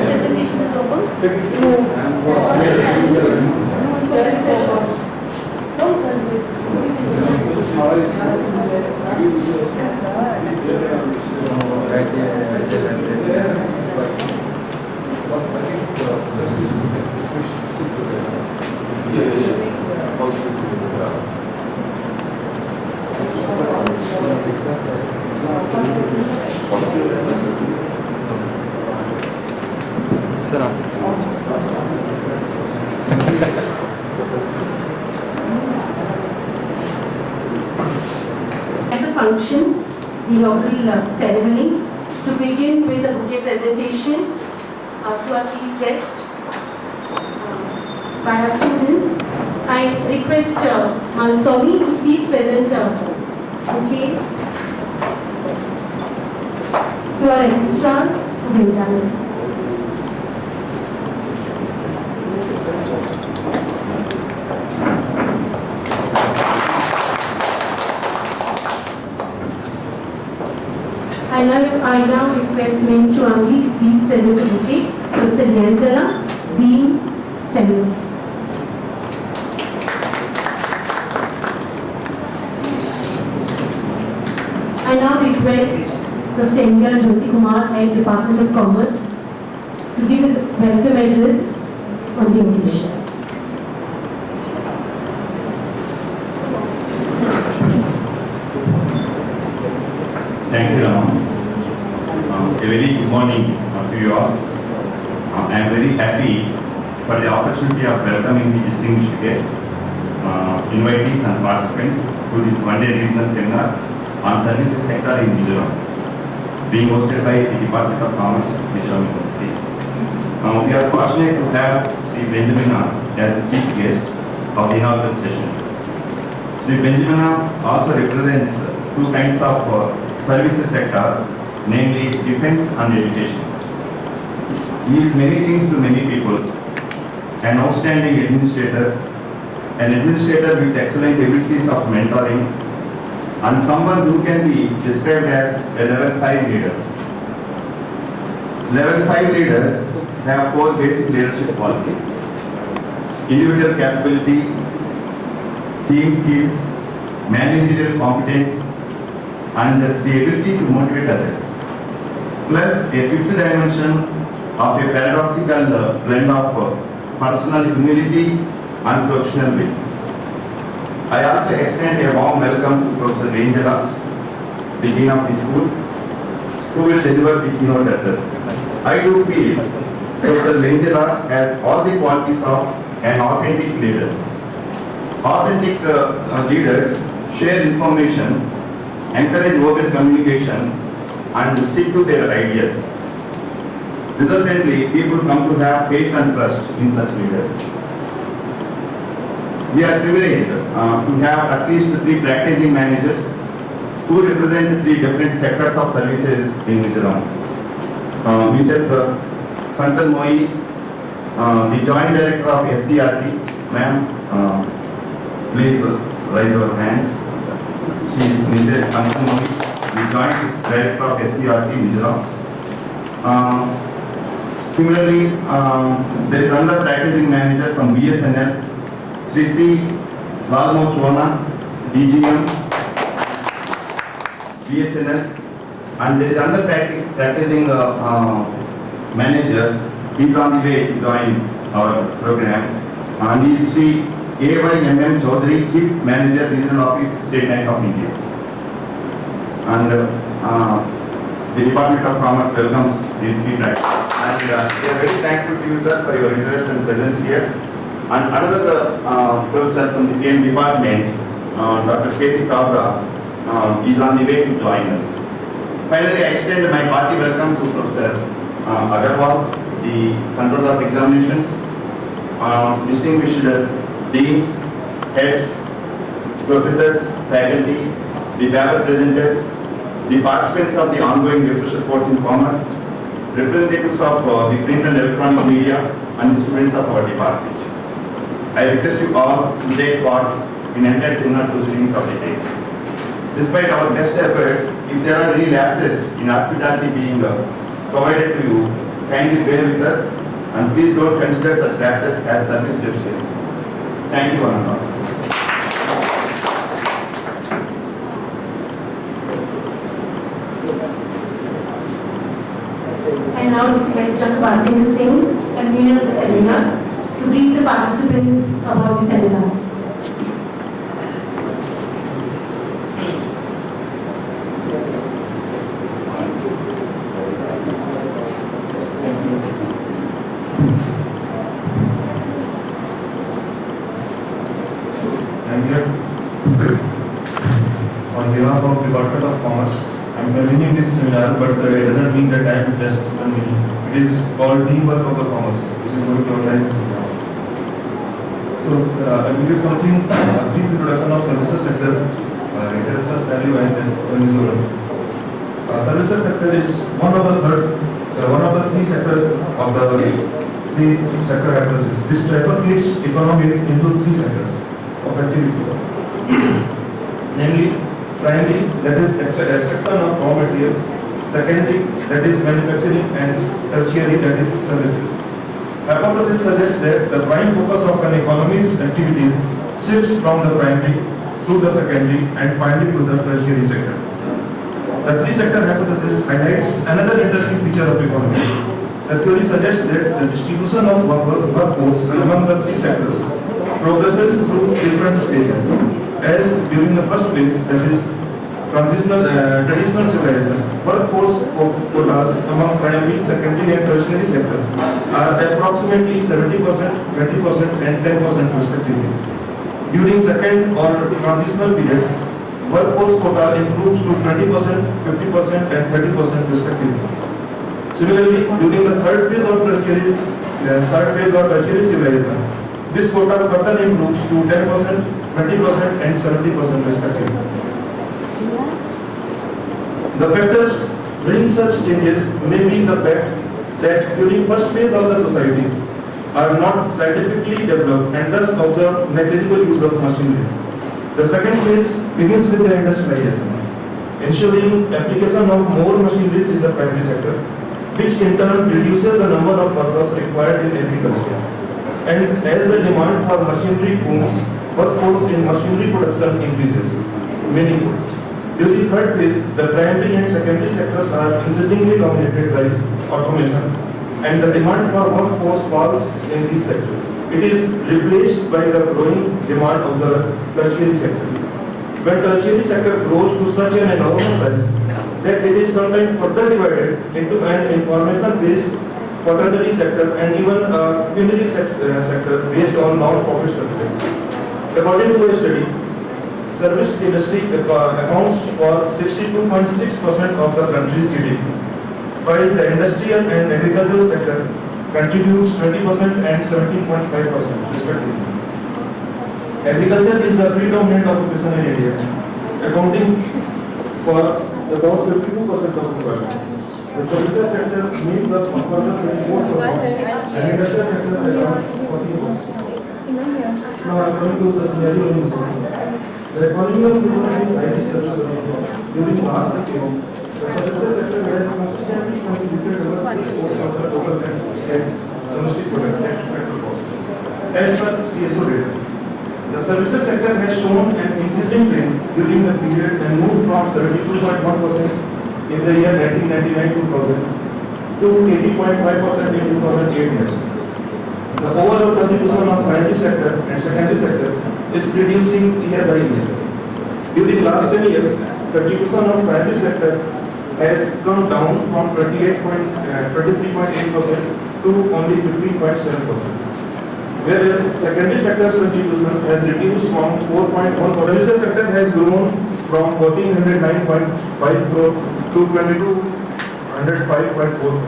Presentation is open. At the function, the inaugural ceremony, to begin with a bouquet presentation to our chief guest by our students. I request Mansomi to please present bouquet to our registrar, Benjamin. I now request Men Chuangi to please present the bouquet. Professor Nyanzala, Dean, Seminars. I now request Professor N.R. Jyoti Kumar, Head Department of Commerce, to give his welcome address on the occasion. Thank you, Rama. A very good morning to you all. I am very happy for the opportunity of welcoming the distinguished guests, invitees and participants to this one-day regional seminar on services sector in Mizoram, being hosted by the Department of Commerce, Mizoram University. We are fortunate to have Sri Benjamina as the chief guest of the inaugural session. Sri Benjamina also represents two kinds of services sector, namely defense and education. He is many things to many people: an outstanding administrator, an administrator with excellent abilities of mentoring, and someone who can be described as a level 5 leader. Level 5 leaders have 4 basic leadership qualities: individual capability, team skills, managerial competence, and the ability to motivate others, plus a fifth dimension of a paradoxical blend of personal humility and professional will. I also extend a warm welcome to Professor Venjala, the Dean of the school, who will deliver the keynote address. I do feel Professor Venjala has all the qualities of an authentic leader. Authentic leaders share information, encourage open communication, and stick to their ideas. Resultantly, people come to have faith and trust in such leaders. We are privileged to have at least 3 practicing managers who represent 3 different sectors of services in Mizoram. Mrs. Santan Moi, the Joint Director of SCRT. Ma'am, please raise your hand. She is Mrs. Santan Moi, the Joint Director of SCRT Mizoram. Similarly, there is another practicing manager from BSNL, Sri C. Lalmo Chona, DGM, BSNL, and there is another practicing manager. He is on the way to join our program, and he is Sri A.Y.M.M. Chaudhary, Chief Manager, Regional Office, State Bank of India. And the Department of Commerce welcomes these 3 practitioners. And we are very thankful to you, sir, for your interest and presence here. And another professor from the same department, Dr. K.C. Kabra, is on the way to join us. Finally, I extend my hearty welcome to Professor Agarwal, the Controller of Examinations, distinguished deans, heads, professors, faculty, the paper presenters, the participants of the ongoing refresher course in commerce, representatives of the print and electronic media, and the students of our department. I request you all to take part in entire seminar proceedings of the day. Despite our best efforts, if there are any lapses in hospitality being provided to you, kindly bear with us and please don't consider such lapses as service deficiency. Thank you, one and all. I now request Dr. Bhartinder Singh, convener of the seminar, to brief the participants about the seminar. I'm here on behalf of Department of Commerce. I'm convening this seminar, but it doesn't mean that I am just convening. It is called Teamwork of the Commerce, which is going to organize this seminar. So I will give something, a brief introduction of services sector. It has just value and then services sector is one of the three sectors of the three sector axis. This trifurcates economies into three sectors of activity. Namely, primary, that is extraction of raw materials; secondary, that is manufacturing; and tertiary, that is services. Hypothesis suggests that the prime focus of an economy's activities shifts from the primary through the secondary and finally to the tertiary sector. The three-sector hypothesis highlights another interesting feature of economy. The theory suggests that the distribution of workforce among the three sectors progresses through different stages. As during the first phase, that is traditional civilization, workforce quotas among primary, secondary and tertiary sectors are approximately 70%, 20% and 10% respectively. During second or transitional period, workforce quota improves to 20%, 50% and 30% respectively. Similarly, during the third phase of tertiary civilization, this quota further improves to 10%, 20% and 70% respectively. The factors bringing such changes may be the fact that during first phase of the society are not scientifically developed and thus observe negligible use of machinery. The second phase begins with the industrialization, ensuring application of more machineries in the primary sector, which in turn reduces the number of workers required in agriculture. And as the demand for machinery booms, workforce in machinery production increases meaningfully. During third phase, the primary and secondary sectors are increasingly dominated by automation, and the demand for workforce falls in these sectors. It is replaced by the growing demand of the tertiary sector. When tertiary sector grows to such an enormous size that it is sometimes further divided into an information-based quaternary sector and even a quinary sector based on non-profit structure. According to a study, service industry accounts for 62.6% of the country's GDP, while the industrial and agricultural sector contributes 20% and 17.5% respectively. Agriculture is the predominant occupation in India, accounting for about 52% of employment. The services sector makes up further 24% and industrial sector accounts for 40%. Now I am going to the scenario. The economy of India is highly structured. During last decade, the services sector has consistently contributed over 3% of the total domestic product. As per CSO data, the services sector has shown an increasing trend during the period and moved from 72.1% in the year 1999-2000 to 80.5% in 2008 years. The overall contribution of primary sector and secondary sector is reducing year by year. During last 10 years, contribution of primary sector has come down from 23.8% to only 15.7%. Whereas secondary sector's contribution has reduced from 4.1%. Services sector has grown from 1409.5 crore to 2205.4 crore.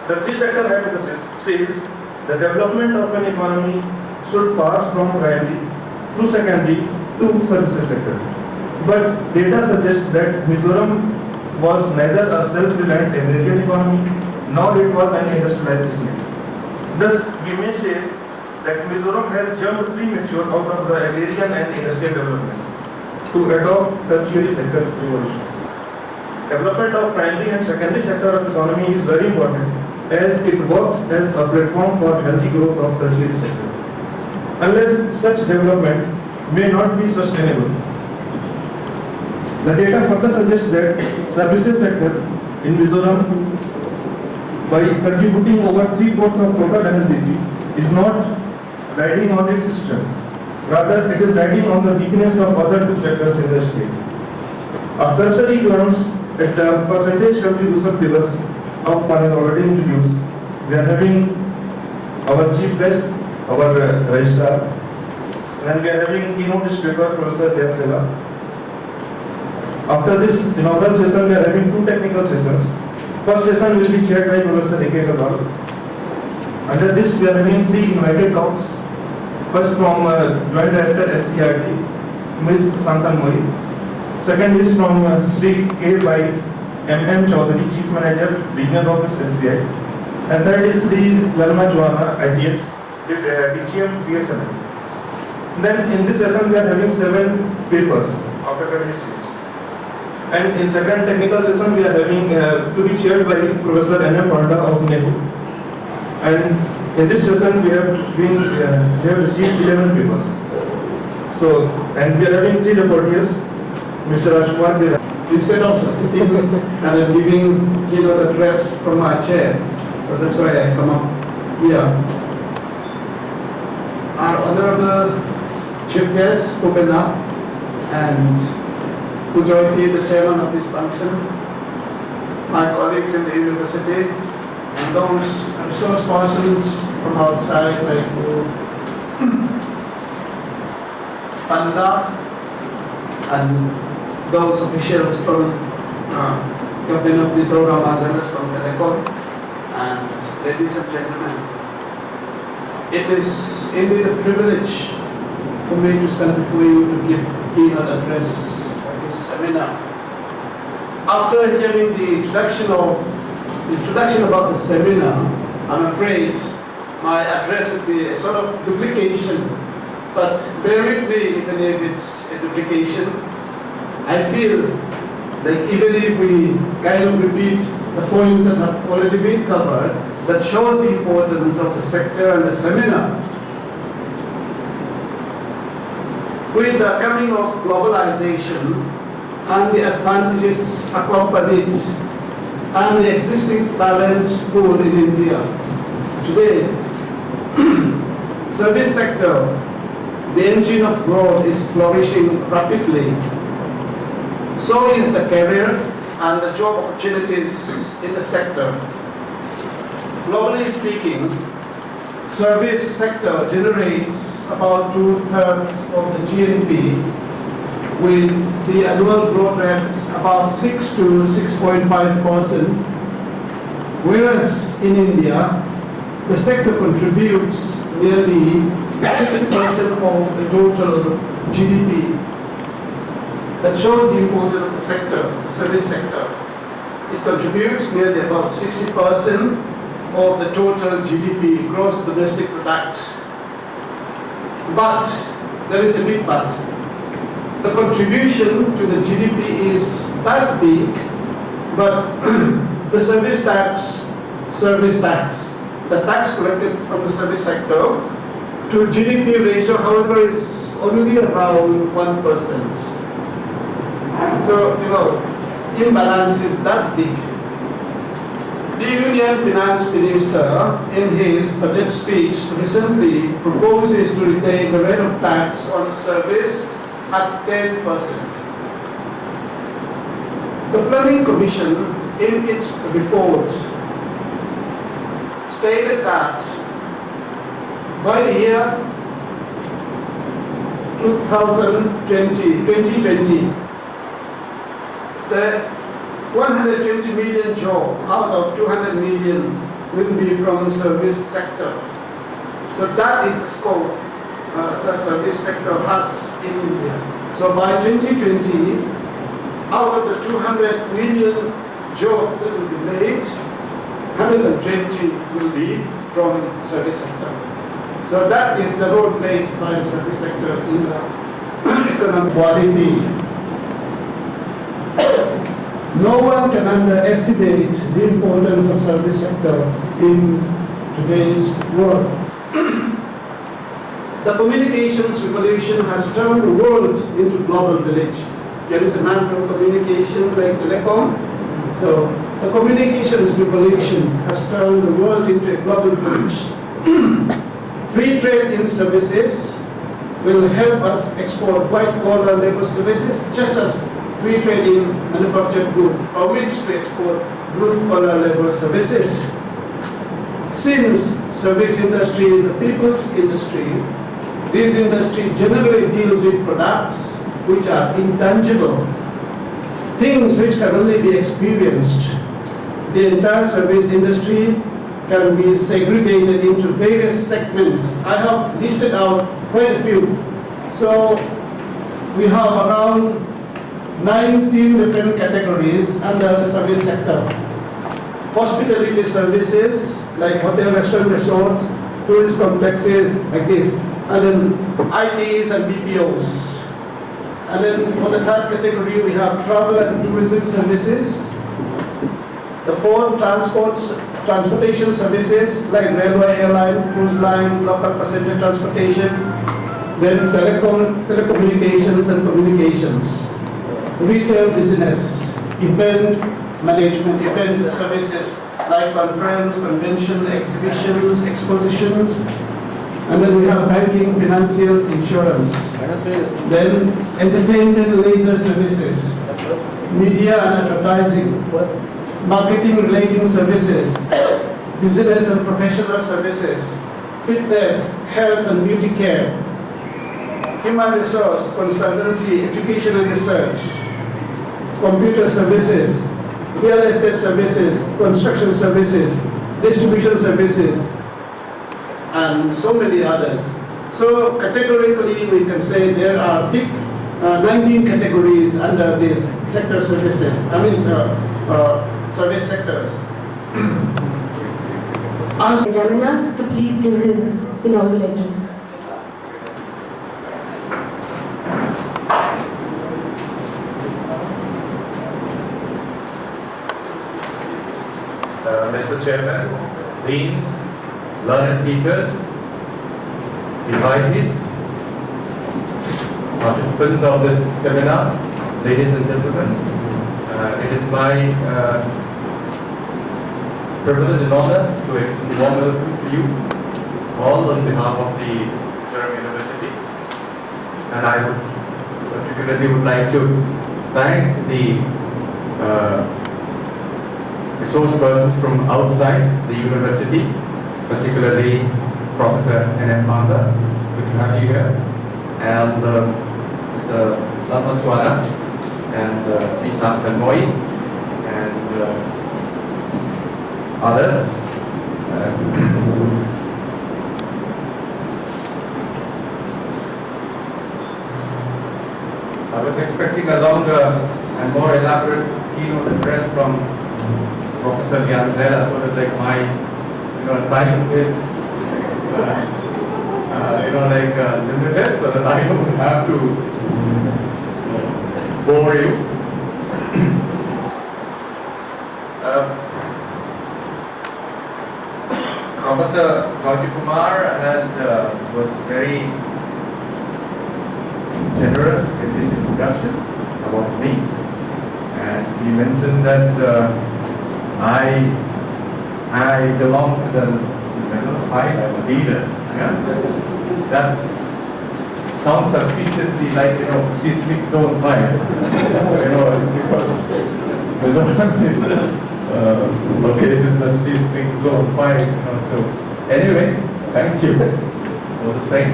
The three sector hypothesis says the development of an economy should pass from primary through secondary to services sector. But data suggests that Mizoram was neither a self-reliant agrarian economy nor it was an industrialized state. Thus, we may say that Mizoram has jumped premature out of the agrarian and industrial development to adopt tertiary sector revolution. Development of primary and secondary sector of economy is very important as it works as a platform for healthy growth of tertiary sector. Unless such development may not be sustainable. The data further suggests that services sector in Mizoram, by contributing over 3/4 of total NSDP, is not riding on its system. Rather, it is riding on the weakness of other two sectors in the state. A cursory glance at the percentage contribution figures of one is already introduced. We are having our chief guest, our registrar, and we are having keynote speaker, Professor Jayasela. After this inaugural session, we are having two technical sessions. First session will be chaired by Professor A.K. Kabal. Under this, we are having three invited talks. First from Joint Director SCRT, Ms. Santan Moi. Second is from Sri K. by M.M. Chaudhary, Chief Manager, Regional Office SBI. And third is Sri Lalma Chouhana, ITS, DGM BSNL. Then in this session, we are having 7 papers of academic series. And in second technical session, we are having to be chaired by Professor N.M. Panda of NEHU. And in this session, we have received 11 papers. So, and we are having 3 reporters, Mr. Rajkumar Dera. Instead of sitting and giving keynote address from my chair, so that's why I come up here. Our honorable chief guest, Upena, and Pujoiti, the chairman of this function, my colleagues in the university, and those resource persons from outside like Panda, and those officials from Government of Mizoram as well as from Telecom, and ladies and gentlemen, it is indeed a privilege for me to stand before you to give keynote address at this seminar. After hearing the introduction about the seminar, I'm afraid my address would be a sort of duplication, but bear with me even if it's a duplication. I feel like even if we kind of repeat the points that have already been covered, that shows the importance of the sector and the seminar. With the coming of globalization and the advantages accompanied and the existing talent pool in India, today, service sector, the engine of growth is flourishing rapidly. So is the career and the job opportunities in the sector. Globally speaking, service sector generates about 2/3 of the GNP, with the annual growth rate about 6 to 6.5%, whereas in India, the sector contributes nearly 60% of the total GDP. That shows the importance of the sector, the service sector. It contributes nearly about 60% of the total GDP, gross domestic product. But, there is a big but. The contribution to the GDP is that big, but the service tax, the tax collected from the service sector to GDP ratio, however, is only around 1%. So, imbalance is that big. The Union Finance Minister, in his budget speech recently, proposes to retain the rate of tax on service at 10%. The Planning Commission, in its report, stated that by the year 2020, the 120 million job out of 200 million will be from service sector. So that is the scope. the service sector has in India. So by 2020, out of the 200 million jobs that will be made, 120 will be from service sector. So that is the road made by the service sector in the economic quality. No one can underestimate the importance of service sector in today's world. The communications revolution has turned the world into global village. There is a man from communication like telecom. So the communications revolution has turned the world into a global village. Free trade in services will help us export white-collar labor services, just as free trade in manufactured goods permits to export blue-collar labor services. Since service industry is the people's industry, this industry generally deals with products which are intangible, things which can only be experienced. The entire service industry can be segregated into various segments. I have listed out quite a few. So we have around 19 different categories under the service sector. Hospitality services like hotel, restaurant, resorts, tourist complexes like this, and then ITs and BPOs. And then for the third category we have travel and tourism services. The fourth, transportation services like railway, airline, cruise line, local passenger transportation. Then telecommunications and communications. Retail business, event management, event services like conference, convention, exhibitions, expositions. And then we have banking, financial, insurance. Then entertainment, leisure services, media and advertising, marketing relating services, business and professional services, fitness, health and beauty care, human resource, consultancy, education and research, computer services, real estate services, construction services, distribution services, and so many others. So categorically we can say there are big 19 categories under this sector services, service sector. Ask Jamina to please give his inaugural address. Mr. Chairman, deans, learned teachers, invitees, participants of this seminar, ladies and gentlemen, it is my privilege and honor to extend a warm welcome to you all on behalf of the Durham University. And I particularly would like to thank the resource persons from outside the university, particularly Professor N.M. Panda, good to have you here, and Mr. Latman Swara, and Isaac Tanmoy, and others. I was expecting a longer and more elaborate keynote address from Professor Gyanzela, sort of like my, time is, limited, so that I don't have to bore you. Professor Rajiv Kumar was very generous in his introduction about me, and he mentioned that I belong to the level 5, I'm a leader. Yeah? That sounds suspiciously like, seismic zone 5. Because Mizoram is located in the seismic zone 5. So anyway, thank you for the same.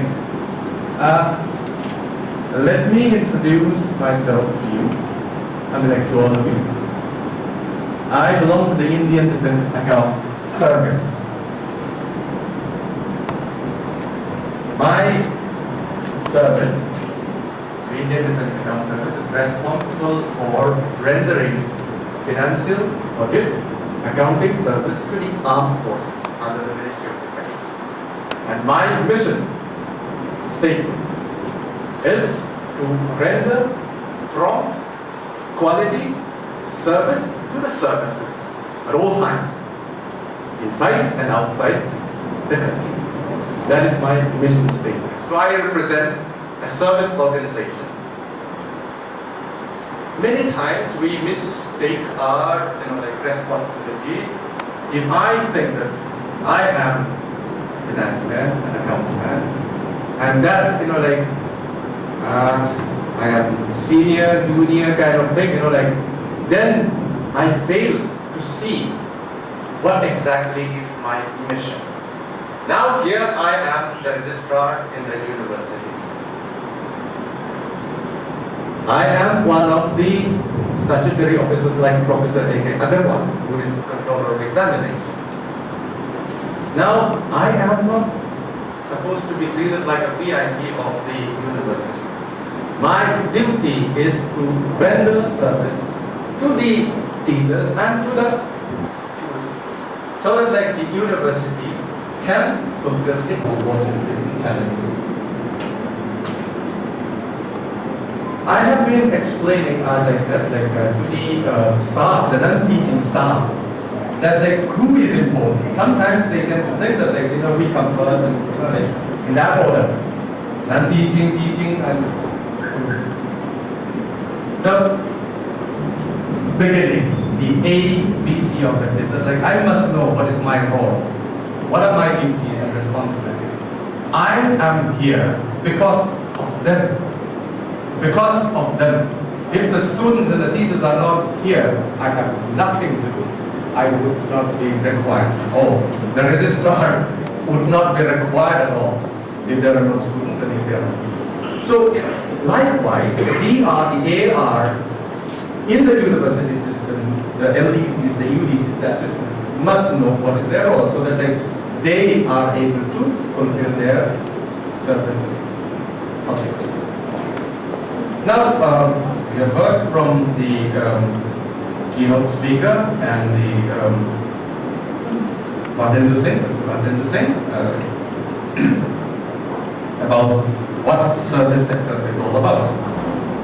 Let me introduce myself to you, to all of you. I belong to the Indian Defence Account Service. My Service, the Indian Defence Account Service, is responsible for rendering financial, audit, accounting service to the armed forces under the Ministry of Defence. And my mission statement is to render prompt, quality service to the services at all times, inside and outside the country. That is my mission statement. So I represent a service organization. Many times we mistake our responsibility. If I think that I am a finance man, an accounts man, and that's I am senior, junior kind of thing, then I fail to see what exactly is my mission. Now here I am the registrar in the university. I am one of the statutory officers like Professor A.K. Agarwal, who is the controller of examination. Now I am not supposed to be treated like a VIP of the university. My duty is to render service to the teachers and to the students, so that the university can fulfill its opportunities and challenges. I have been explaining, as I said, to the staff, the non-teaching staff, that who is important. Sometimes they tend to think that we come first and in that order, non-teaching, teaching, and students. The beginning, the A, B, C of it is that I must know what is my role. What are my duties and responsibilities? I am here because of them. Because of them. If the students and the teachers are not here, I have nothing to do. I would not be required at all. The registrar would not be required at all if there are no students and if there are no teachers. So, likewise, the DR, the AR, in the university system, the LDCs, the UDCs, the assistants, must know what is their role so that they are able to fulfill their service objectives. Now, we have heard from the keynote speaker and the Martin Singh about what service sector is all about.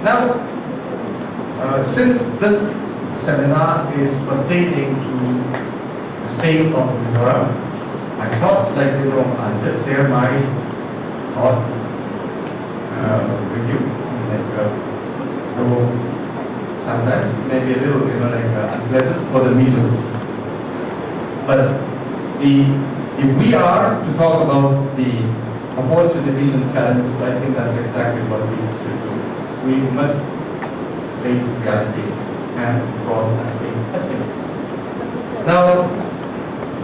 Now, since this seminar is pertaining to the state of Mizoram, I thought I'll just share my thoughts with you. Though sometimes it may be a little unpleasant for the Mizos. But if we are to talk about the opportunities and challenges, I think that's exactly what we should do. We must face reality and draw estimates. Now,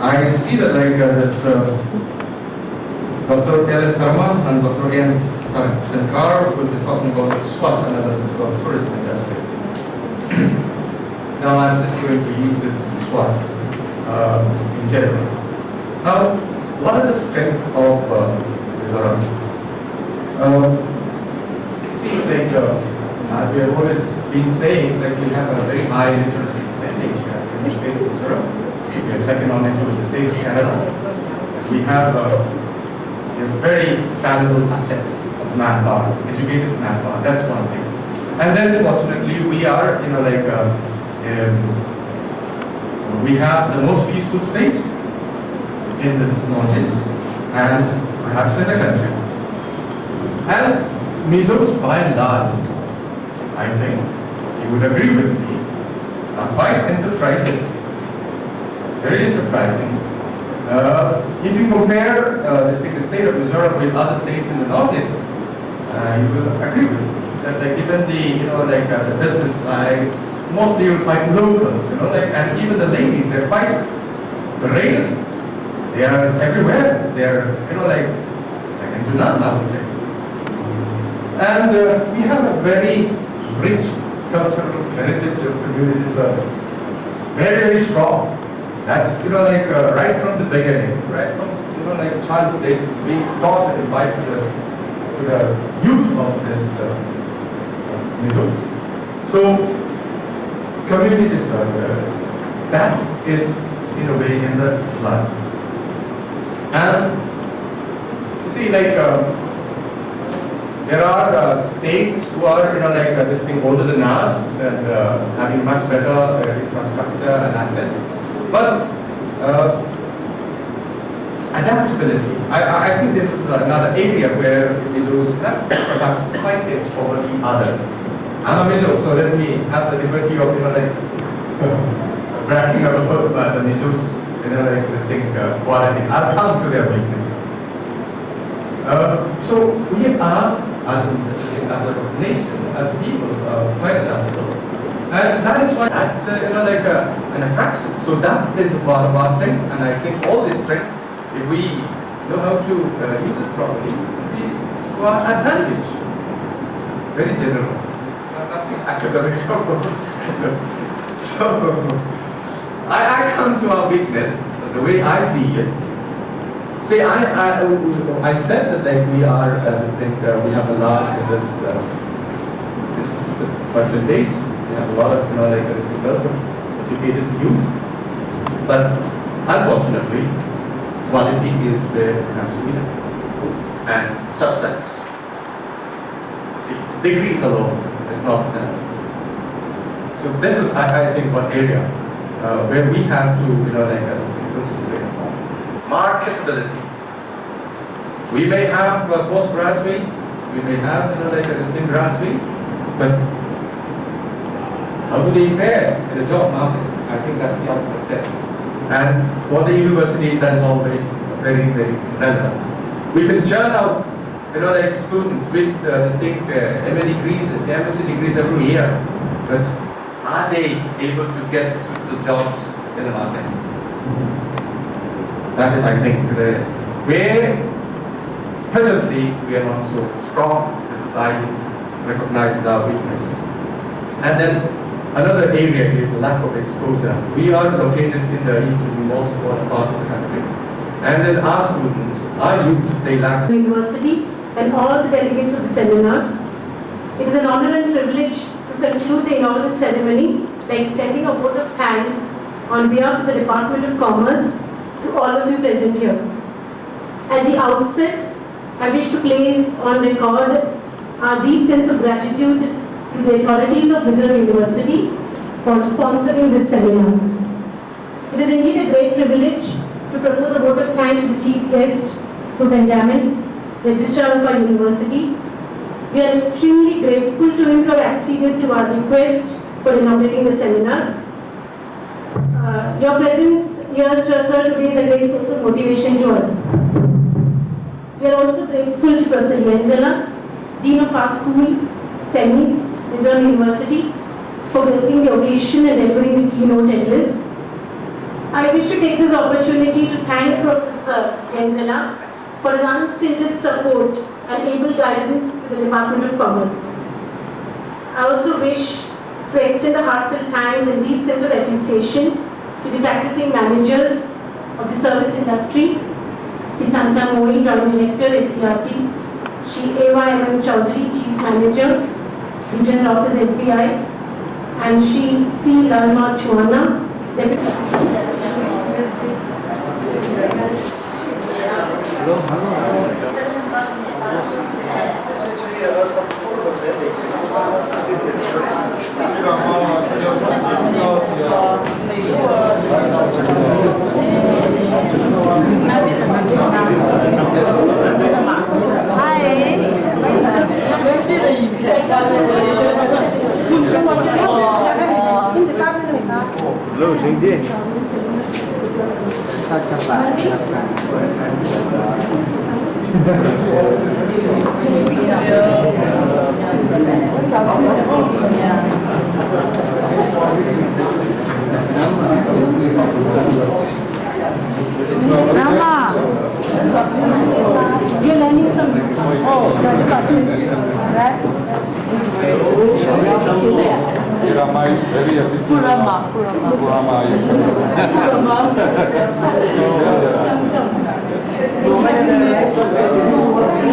I see that this Dr. L.S. Sarma and Dr. N. Shankar will be talking about the SWOT analysis of tourism industry. Now I'm just going to use this SWOT in general. Now, what are the strengths of Mizoram? See, as we have already been saying, we have a very high literacy percentage in the state of Mizoram. We are second only to the state of Canada. We have a very valuable asset of manpower, educated manpower. That's one thing. And then, fortunately, we are, we have the most peaceful state in this Northeast and perhaps in the country. And Mizos, by and large, I think you would agree with me, are quite enterprising, very enterprising. If you compare the state of Mizoram with other states in the Northeast, you will agree with me that even the business side, mostly you'll find locals, and even the ladies, they're quite rated. They are everywhere. They're second to none, I would say. And we have a very rich cultural heritage of community service. Very, very strong. That's, right from the beginning, right from, childhood days, being taught and invited to to the youth of this resource. So, community service, that is in a way in the blood. And you see, like there are states who are, this thing older than us and having much better infrastructure and assets. But adaptability, I think this is another area where Mizo's have perhaps slightly over the others. I'm a Mizo, so let me have the liberty of, bragging about the Mizo's, this thing, quality. I'll come to their weaknesses. So we are, as a nation, as people, quite adaptable. And that is why that's, an attraction. So that is a part of our strength, and I think all this strength, if we know how to use it properly, we to our advantage. Very general. Nothing academic. So, I come to our weakness, the way I see it. See, I said that we are, we have a large percentage. We have a lot of, educated youth. But unfortunately, quality is where it has to be done. And substance. See, degrees alone is not enough. So this is, I think, one area where we have to, concentrate upon. Marketability. We may have postgraduates, we may have, distinct graduates, but how do they fare in the job market? I think that's the ultimate test. And for the university, that is always very, very relevant. We can churn out, students with distinct MA degrees and MSc degrees every year, but are they able to get suitable jobs in the market? That is, I think, where presently we are not so strong. The society recognizes our weakness. And then another area is lack of exposure. We are located in the easternmost part of the country. And then our students, our youth, they lack. University and all the delegates of the seminar. It is an honor and privilege to conclude the inaugural ceremony by extending a vote of thanks on behalf of the Department of Commerce to all of you present here. At the outset, I wish to place on record our deep sense of gratitude to the authorities of Mizoram University for sponsoring this seminar. It is indeed a great privilege to propose a vote of thanks to the Chief Guest, to Benjamin, Registrar of our University. We are extremely grateful to him for acceded to our request for inaugurating the seminar. Your presence here, sir, today is a great source of motivation to us. We are also grateful to Professor Yenzela, Dean of our school, SEMIS, Mizoram University, for gracing the occasion and delivering the keynote address. I wish to take this opportunity to thank Professor Yenzela for his unstinted support and able guidance to the Department of Commerce. I also wish to extend a heartfelt thanks and deep sense of appreciation to the practicing managers of the service industry, Ms. Santa Moi, Joint Director, SCRT, Shri Eva M. Chaudhary, Chief Manager, Regional Office SBI, and Shri C. Lalma Chuana, Deputy. You're learning from Kurama is very efficient. Kurama is very efficient.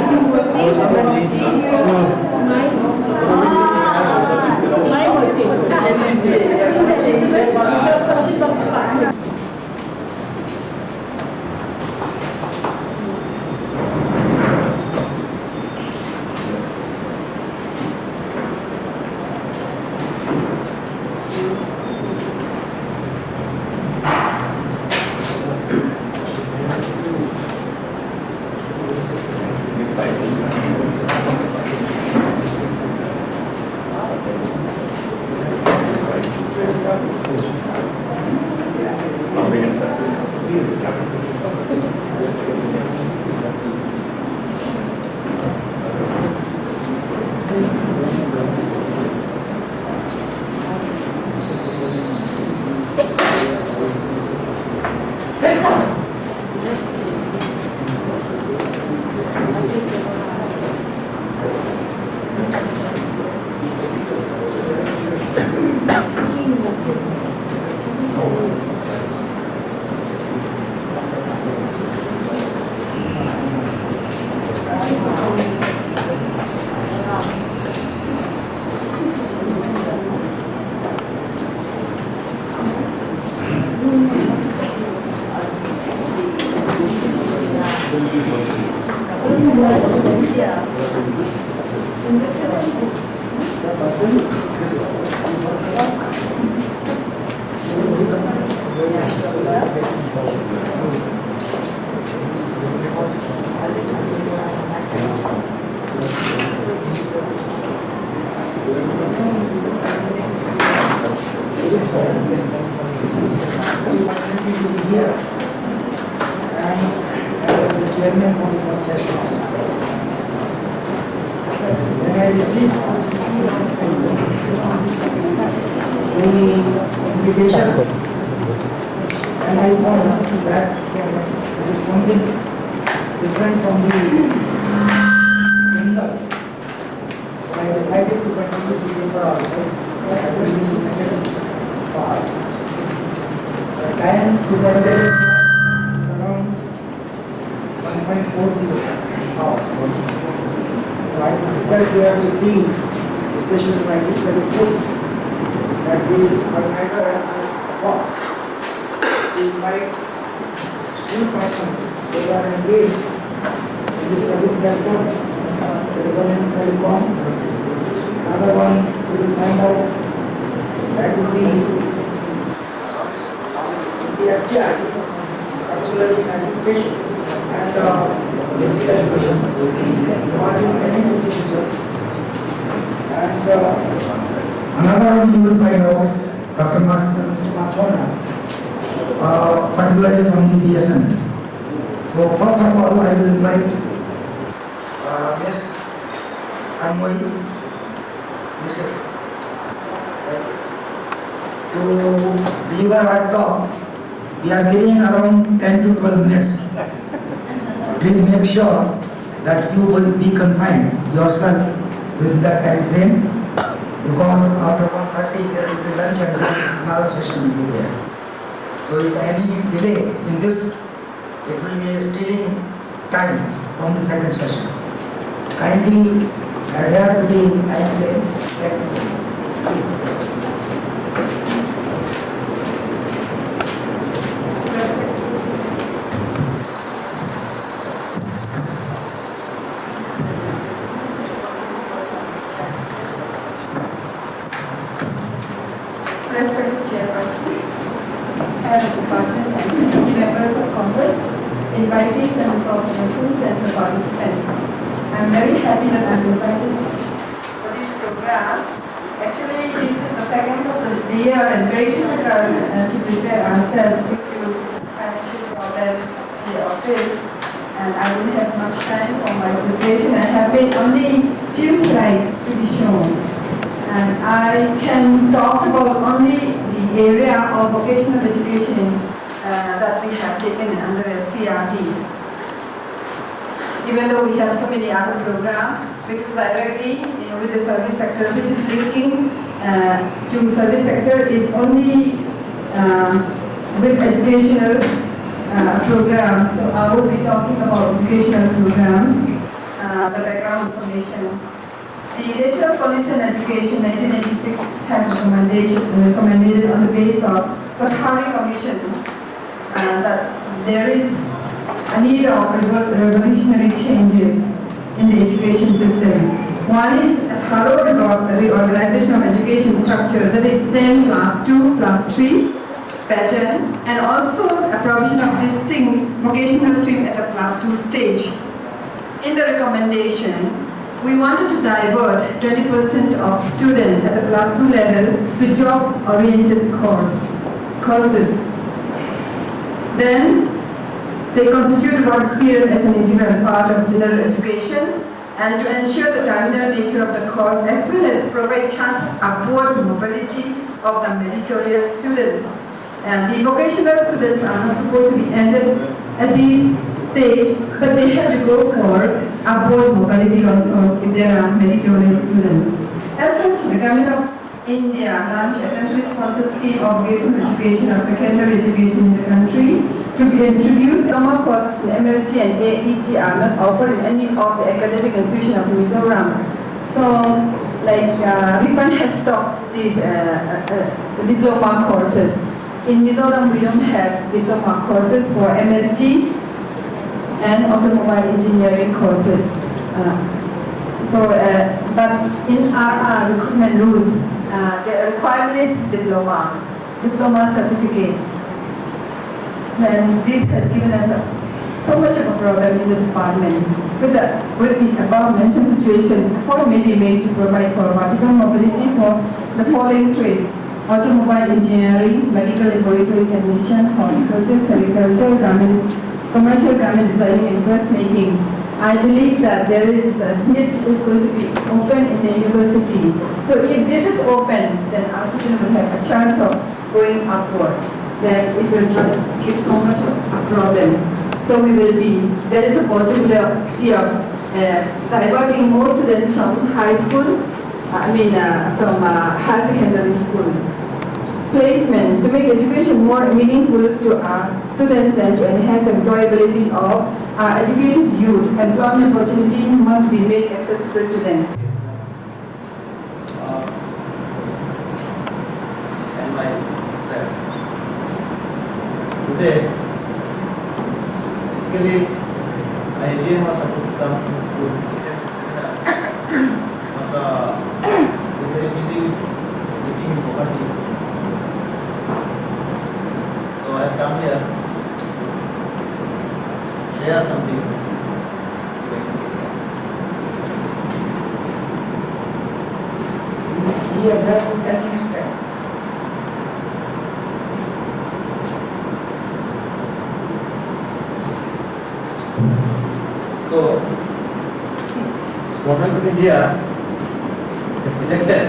Here and the chairman for the first session. When I received the invitation and I found that it is something different from the general. I decided to continue the paper also. I will be the second part. Time presented around 1.40 hours. So I request you have to be, especially my teacher, that the organizer and box to invite two persons who are engaged in the service sector, the government telecom. Another one we will find out that will be the SDI, particularly in administration and basic education, and another one you will find out Dr. Mr. Machona, particularly from the BSN. So first of all, I will invite Ms. Anmoy, Mrs. to deliver our talk. We are giving around 10 to 12 minutes. Please make sure that you will be confined yourself with that time frame, because after 1:30 there will be lunch and then another session will be there. So if any delay in this, it will be stealing time from the second session. Kindly adhere to the time frame. Please. Respected Chairperson, Head of Department and members of Congress, invitees and resource persons and the participants. I am very happy that I am invited for this program. Actually, this is the second of the year and very difficult to prepare ourselves due to financial problem in the office, and I didn't have much time for my preparation. I have been only few slides to be shown. And I can talk about only the area of vocational education that we have taken under SCRT. Even though we have so many other programs, which is directly with the service sector, which is linking to service sector, is only with educational program. So I will be talking about educational program. the background information. The National Policy on Education 1986 has recommended on the basis of Kothari Commission that there is a need of revolutionary changes in the education system. One is a thorough reorganization of education structure, that is 10 plus 2 plus 3 pattern, and also a provision of distinct vocational stream at the plus 2 stage. In the recommendation, we wanted to divert 20% of students at the plus 2 level to job-oriented courses. Then, they constitute work experience as an integral part of general education, and to ensure the terminal nature of the course as well as provide chance of upward mobility of the meritorious students. And the vocational students are not supposed to be ended at this stage, but they have to go for upward mobility also if there are meritorious students. As such, the Government of India launched a centrally sponsored scheme of vocational education or secondary education in the country to introduce diploma courses in MLT and AET are not offered in any of the academic institutions of Mizoram. So, like Ripan has stopped these diploma courses. In Mizoram, we don't have diploma courses for MLT and automobile engineering courses. But in our recruitment rules, the requirement is diploma certificate. Then this has given us so much of a problem in the department. With the above mentioned situation, effort may be made to provide for vertical mobility for the following trades: automobile engineering, medical laboratory technician, horticulture, sericulture, commercial garment designing and dressmaking. I believe that there is NIT is going to be open in the university. So if this is open, then our students will have a chance of going upward. Then it will not give so much of a problem. So there is a possibility of diverting more students from high school, from high secondary school. Placement to make education more meaningful to our students and to enhance employability of our educated youth. Employment opportunity must be made accessible to them. And my friends, today, basically, my idea was supposed to come to attend this seminar, but we're very busy looking in poverty. So I come here to share something. Here, there are 10 minutes back. So, Government of India has selected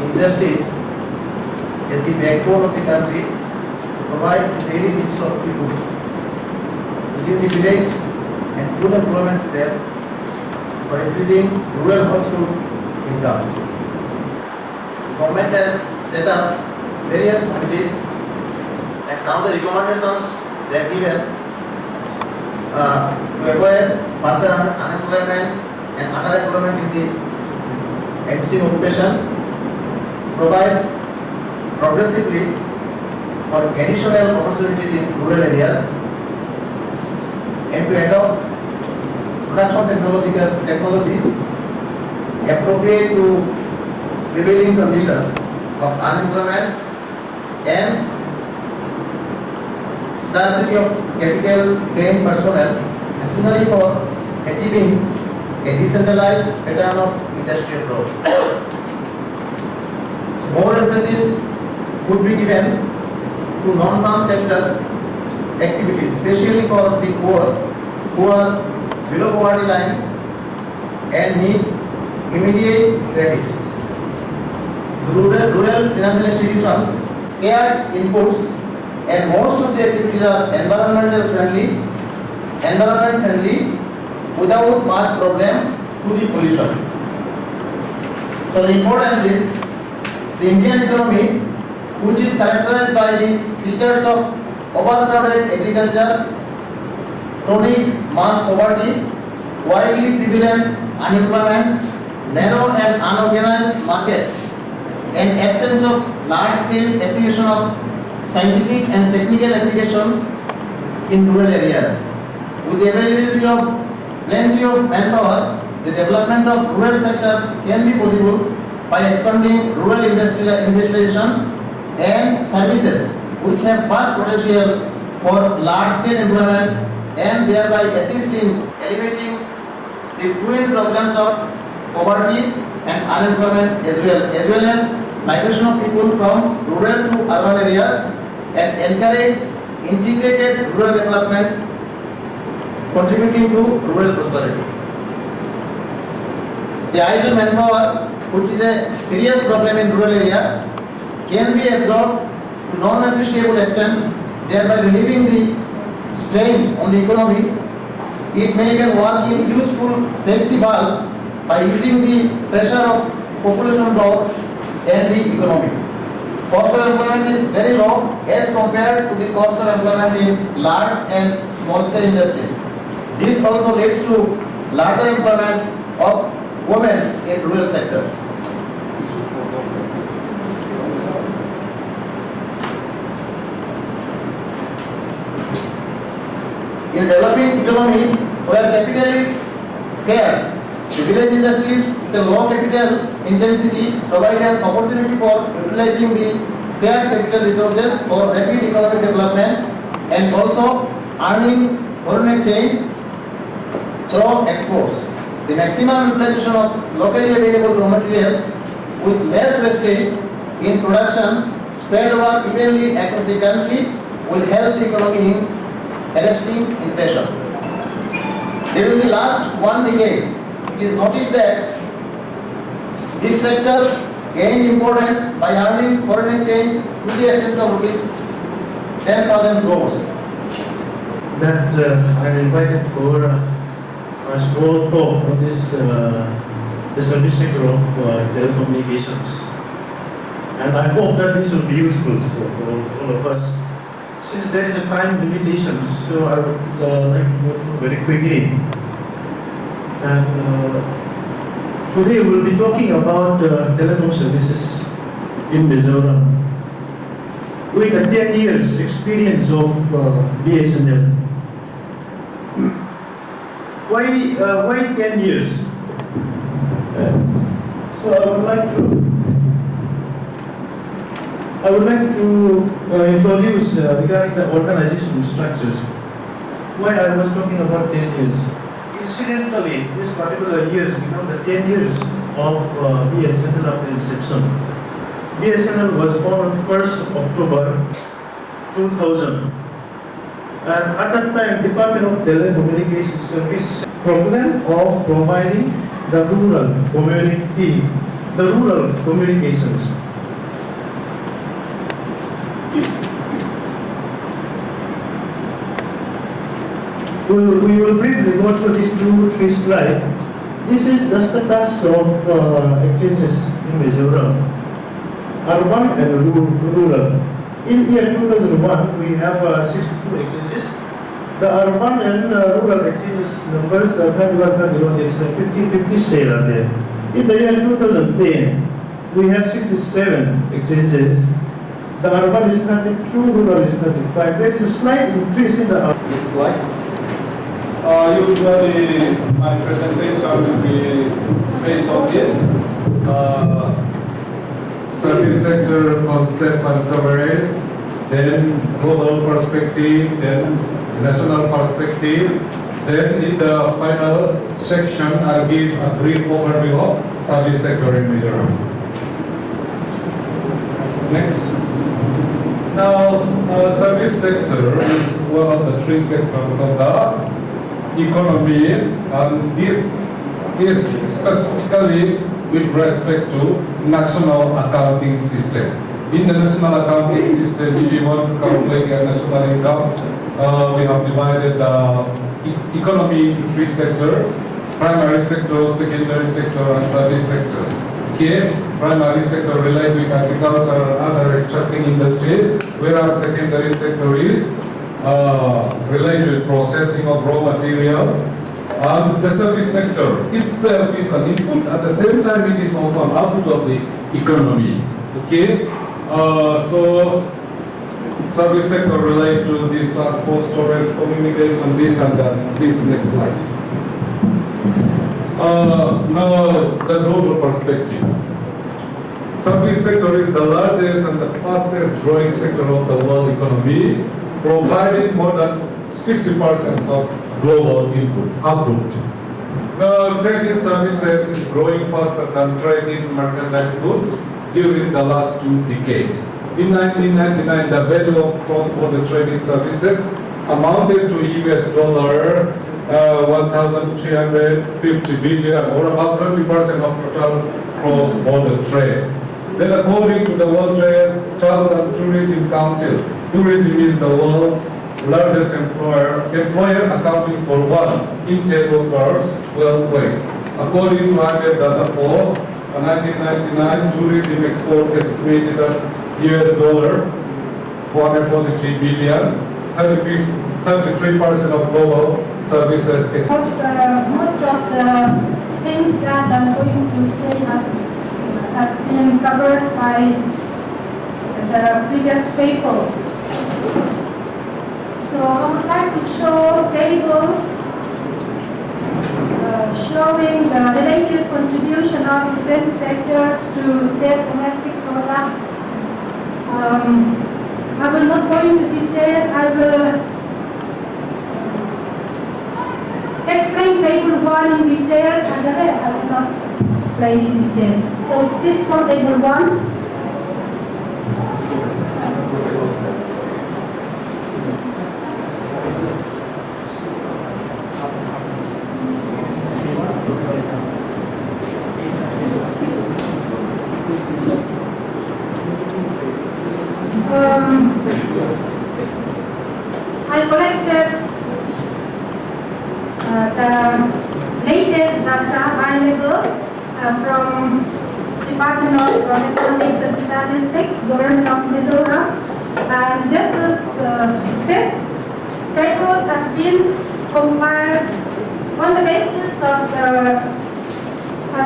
industries as the backbone of the country to provide the daily needs of people within the village and full employment there for increasing rural household incomes. Government has set up various committees, and some of the recommendations they have given to avoid further unemployment and underemployment in the existing occupation, provide progressively for additional opportunities in rural areas, and to adopt production technology appropriate to prevailing conditions of unemployment and scarcity of capital trained personnel necessary for achieving a decentralized pattern of industrial growth. More emphasis would be given to non-farm sector activities, especially for the poor who are below poverty line and need immediate credits. Rural financial institutions, scarce inputs, and most of the activities are environment friendly without much problem to the pollution. So the importance is the Indian economy, which is characterized by the features of overcrowded agriculture, chronic mass poverty, widely prevalent unemployment, narrow and unorganized markets, and absence of large-scale application of scientific and technical application in rural areas. With the availability of plenty of manpower, the development of rural sector can be possible by expanding rural industrialization and services which have vast potential for large-scale employment and thereby assist in alleviating the twin problems of poverty and unemployment as well as migration of people from rural to urban areas and encourage integrated rural development contributing to rural prosperity. The idle manpower, which is a serious problem in rural area, can be absorbed to non-appreciable extent, thereby relieving the strain on the economy. It may even work in useful safety valve by easing the pressure of population growth and the economy. Cost of employment is very low as compared to the cost of employment in large and small scale industries. This also leads to larger employment of women in rural sector. In developing economy where capital is scarce, the village industries with a low capital intensity provide an opportunity for utilizing the scarce capital resources for rapid economic development and also earning foreign exchange through exports. The maximum utilization of locally available raw materials with less wastage in production spread over evenly across the country will help the economy in arresting inflation. During the last 1 decade, it is noticed that this sector gained importance by earning foreign exchange to the extent of rupees 10,000 crores. That I am invited for a small talk on this the service sector of telecommunications, and I hope that this will be useful for all of us. Since there is a time limitation, so I would like to go through very quickly. And today we will be talking about telecom services in Mizoram. With a 10 years experience of BSNL. Why 10 years? So I would like to introduce regarding the organizational structures. Why I was talking about 10 years. Incidentally, this particular years become the 10 years of BSNL after inception. BSNL was born on 1st October 2000. And at that time, Department of Telecommunications Service program of providing the rural community, the rural communications. We will briefly go through these 2-3 slides. This is the status of exchanges in Mizoram, urban and rural. In year 2001, we have 62 exchanges. The urban and rural exchanges numbers is 50-50 share are there. In the year 2010, we have 67 exchanges. The urban is 32, rural is 35. There is a slight increase in the urban. Next slide. Usually my presentation will be based on this. Service sector concept and coverage, then global perspective, then national perspective. Then in the final section, I'll give a brief overview of service sector in Mizoram. Next. Now, service sector is one of the 3 sectors of the economy, and this is specifically with respect to national accounting system. In the national accounting system, if you want to calculate the national income, we have divided the economy into 3 sectors: primary sector, secondary sector, and service sectors. Here, primary sector relates with agriculture and other extracting industry, whereas secondary sector is related with processing of raw materials, The service sector itself is an input, at the same time it is also an output of the economy. Okay, so service sector relate to this transport, storage, communication, this and that. This next slide. Now the global perspective. Service sector is the largest and the fastest growing sector of the world economy, providing more than 60% of global output. The trade in services is growing faster than trade in merchandise goods during the last 2 decades. In 1999, the value of cross-border trading services amounted to US dollar 1,350 billion, or about 20% of total cross-border trade. Then according to the World Trade, Travel and Tourism Council, tourism is the world's largest employer accounting for 1 in 10 workers worldwide. According to IMF data for 1999, tourism export estimated at US dollar 443 billion, 33% of global services export. Most of the things that I'm going to say has been covered by the previous paper. So I would like to show tables showing the relative contribution of different sectors to state domestic product. I will not go into detail. I will explain table 1 in detail, and the rest I will not explain in detail. So this is on table 1. I collected the latest data available from Department of Economics and Statistics, Government of Mizoram, and this tables have been compiled on the basis of the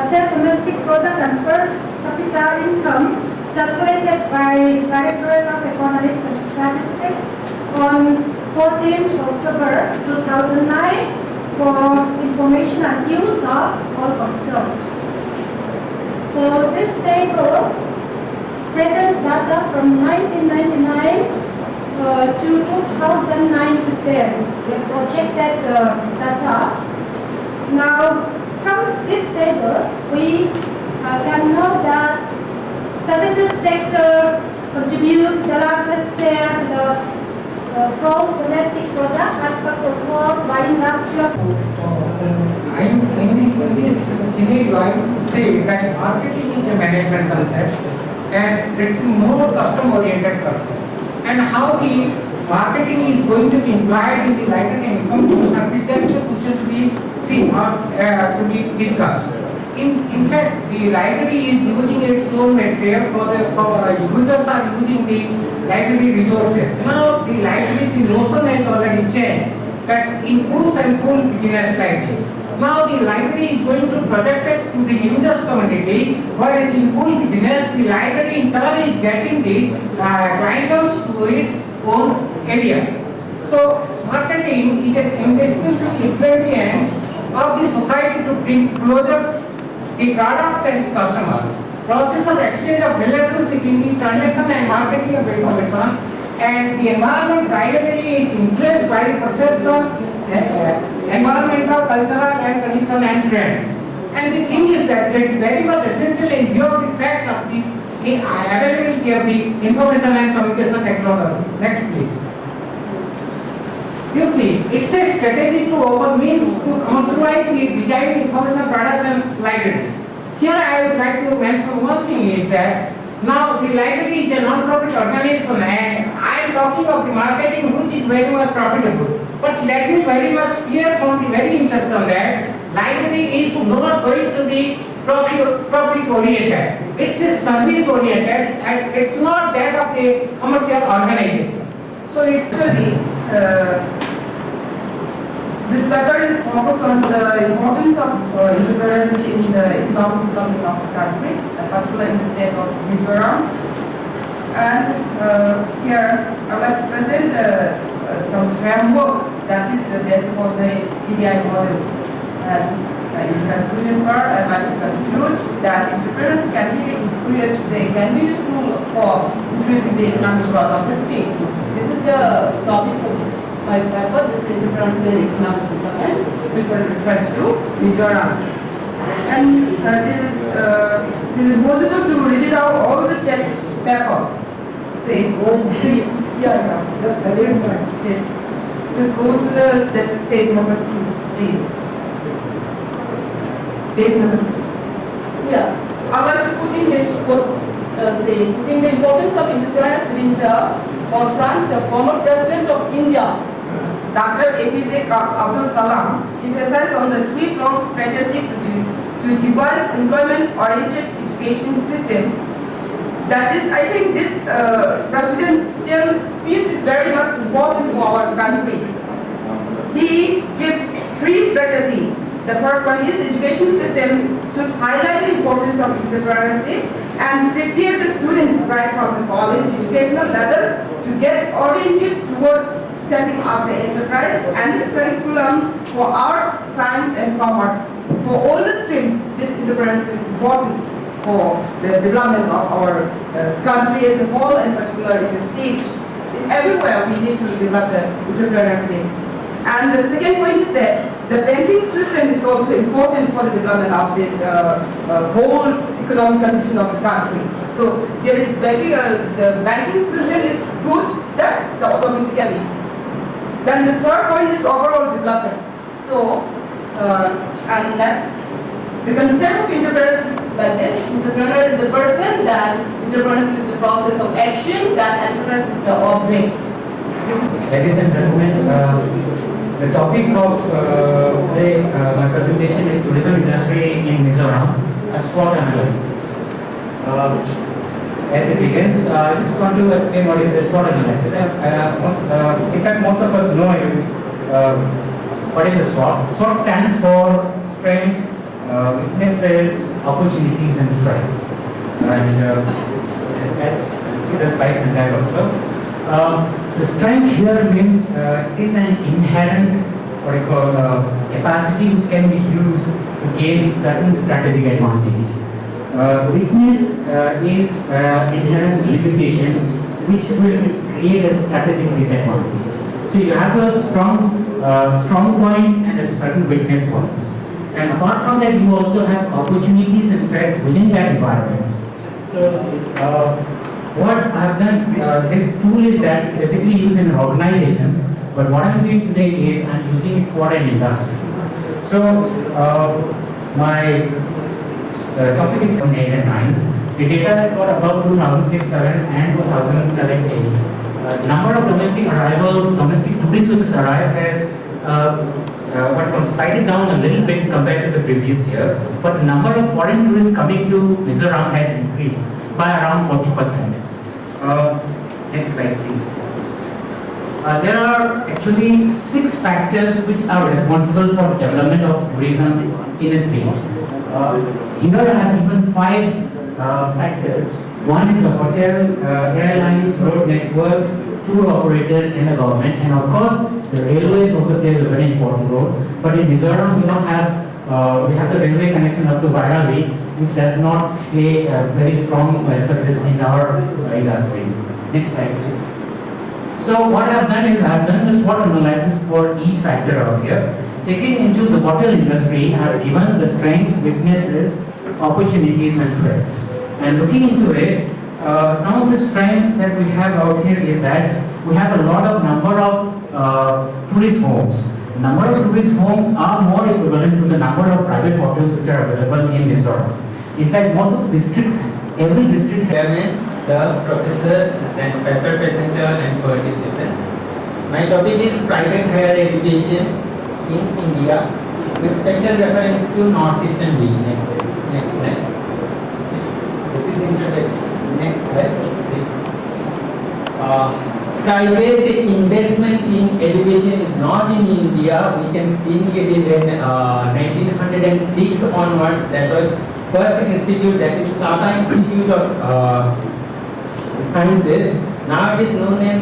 state domestic product and per capita income circulated by Directorate of Economics and Statistics on 14th October 2009 for information and use of all concerned. So this table presents data from 1999 to 2009 to 10. We have projected data. Now, from this table, we can know that services sector contributes the largest share to the gross domestic product as per proposed by industrial. In this scenario, I would say that marketing is a management concept and it's more custom-oriented concept. And how the marketing is going to be implied in the library income service, that is the question to be seen or to be discussed. In fact, the library is using its own material for users are using the library resources. Now, the library, the notion has already changed that in push and pull business like this. Now, the library is going to project it to the users community, whereas in full business, the library in turn is getting the clientele to its own area. So, marketing is an indispensable ingredient of the society to bring closer the products and the customers. Process of exchange of relationship in the transaction and marketing of information, and the environment primarily is influenced by the perception, environmental, cultural and condition and trends. And the thing is that it's very much essential in view of the fact of this availability of the information and communication technology. Next please. You see, it's a strategy to open means to commercialize the desired information products and libraries. Here I would like to mention one thing is that now the library is a non-profit organization and I am talking of the marketing which is very much profitable. But let me very much clear from the very inception that library is not going to be profit oriented. It's a service oriented and it's not that of a commercial organization. So it's This paper is focused on the importance of entrepreneurship in the economic development of the country, particularly in the state of Mizoram. And here I would like to present some framework that is the basis of the EDI model. And in conclusion part, I would like to conclude that entrepreneurs can be increased, they can be a tool for increasing the economic growth of the state. This is the topic of my paper, this is entrepreneurial economic development, which refers to Mizoram. And this is possible to read it out all the text paper. Say, just a little bit. Yes. Just go to the page number 2, please. Page number 2. Yeah. I would like to put in this, putting the importance of entrepreneurs in the forefront, the former president of India, Dr. APJ Abdul Kalam, emphasized on the three-pronged strategy to devise employment-oriented education system. That is, I think this presidential speech is very much important for our country. He gave 3 strategies. The first one is education system should highlight the importance of entrepreneurship and prepare the students right from the college educational level to get oriented towards setting up the enterprise and the curriculum for arts, science and commerce. For all the streams, this entrepreneurship is important for the development of our country as a whole and particularly in the stage. Everywhere we need to develop the entrepreneurship. And the second point is that the banking system is also important for the development of this whole economic condition of the country. So there is the banking system is good, that automatically. Then the third point is overall development. So, and next, the concept of entrepreneur is like this. Entrepreneur is the person, that entrepreneur is the process of action, that entrepreneur is the object. Ladies and gentlemen, the topic of today, my presentation is tourism industry in Mizoram, a SWOT analysis. As it begins, I just want to explain what is the SWOT analysis. In fact, most of us know what is the SWOT. SWOT stands for strength, weaknesses, opportunities, and threats. And as you see the slides in that also. The strength here means is an inherent what I call capacity which can be used to gain certain strategic advantage. Weakness is inherent limitation which will create a strategic disadvantage. So you have a strong point and a certain weakness points. And apart from that, you also have opportunities and threats within that environment. So what I have done, this tool is that it's basically used in an organization, but what I'm doing today is I'm using it for an industry. So my topic is on 8 and 9. The data is for about 2006-7 and 2007-8. Number of domestic tourist visitors arrived has what comes slightly down a little bit compared to the previous year, but the number of foreign tourists coming to Mizoram has increased by around 40%. Next slide, please. There are actually 6 factors which are responsible for the development of tourism in a state. Here I have given 5 factors. One is the hotel, airlines, road networks, tour operators, and the government. And of course, the railways also plays a very important role. But in Mizoram, we don't have we have the railway connection up to Vairali, which does not play a very strong emphasis in our industry. Next slide, please. So what I have done is I have done the SWOT analysis for each factor out here. Taking into the hotel industry, I have given the strengths, weaknesses, opportunities, and threats. And looking into it, some of the strengths that we have out here is that we have a lot of number of tourist homes. Number of tourist homes are more equivalent to the number of private hotels which are available in Mizoram. In fact, most of the districts, every district Chairman, sir, professors, and paper presenter and participants. My topic is private higher education in India with special reference to Northeastern region. Next slide. This is introduction. Next slide. Private investment in education is not in India, we can see it is in 1906 onwards. That was first institute, that is Tata Institute of Sciences. Now it is known as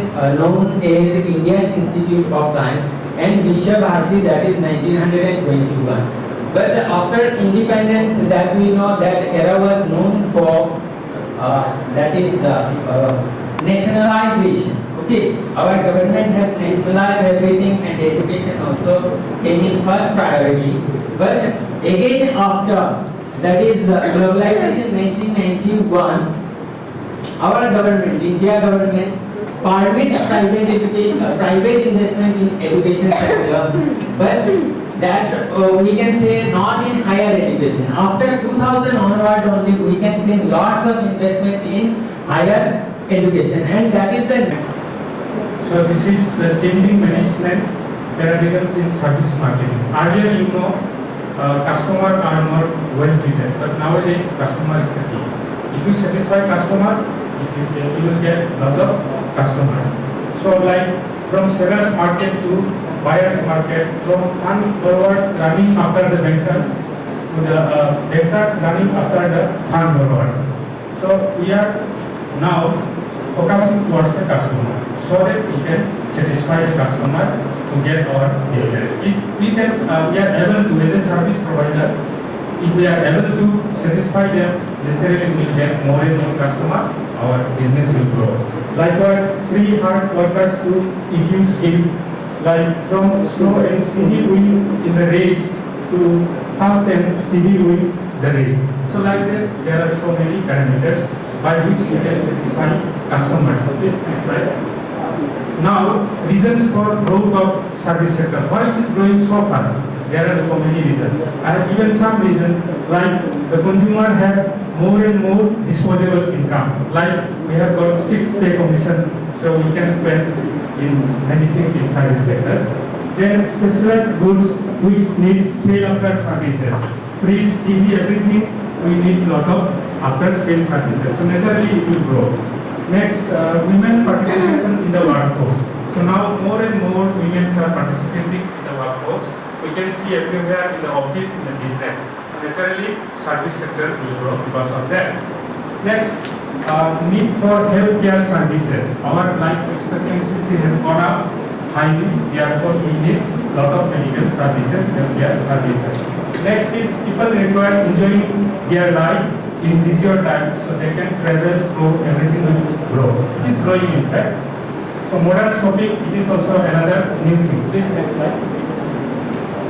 Indian Institute of Science, and Vishwa Bharati, that is 1921. But after independence, that we know that era was known for that is nationalization. Okay, our government has nationalized everything, and education also came in first priority. But again after, that is globalization 1991, our government, India government, permits private investment in education sector, but that we can say not in higher education. After 2000 onward only, we can see lots of investment in higher education, and that is the. So this is the changing management paradigms in service marketing. Earlier, you know, customer are more well treated, but nowadays customer is the key. If you satisfy customer, you will get lot of customers. So like from sellers market to buyers market, from fund borrowers running after the bankers to the bankers running after the fund borrowers. So we are now focusing towards the customer, so that we can satisfy the customer to get our business. If we can, we are able to, as a service provider, if we are able to satisfy them, naturally we will get more and more customer, our business will grow. Likewise, free hard workers to EQ skills, like from slow and steady win in the race to fast and steady wins the race. So like that, there are so many parameters by which we can satisfy customers. So this is like. Now, reasons for growth of service sector. Why it is growing so fast? There are so many reasons. I have given some reasons, like the consumer have more and more disposable income. Like we have got 6 pay commission, so we can spend in many things in service sector. Then specialized goods which need sale after services. Fridge, TV, everything, we need lot of after sale services. So naturally it will grow. Next, women participation in the workforce. So now more and more women are participating in the workforce. We can see everywhere in the office, in the business. Naturally, service sector will grow because of that. Next, need for healthcare services. Our life expectancy has gone up highly, therefore we need lot of medical services, healthcare services. Next is people require enjoying their life in leisure time, so they can travel, grow, everything will grow. It is growing in fact. So modern shopping, it is also another new thing. Please next slide.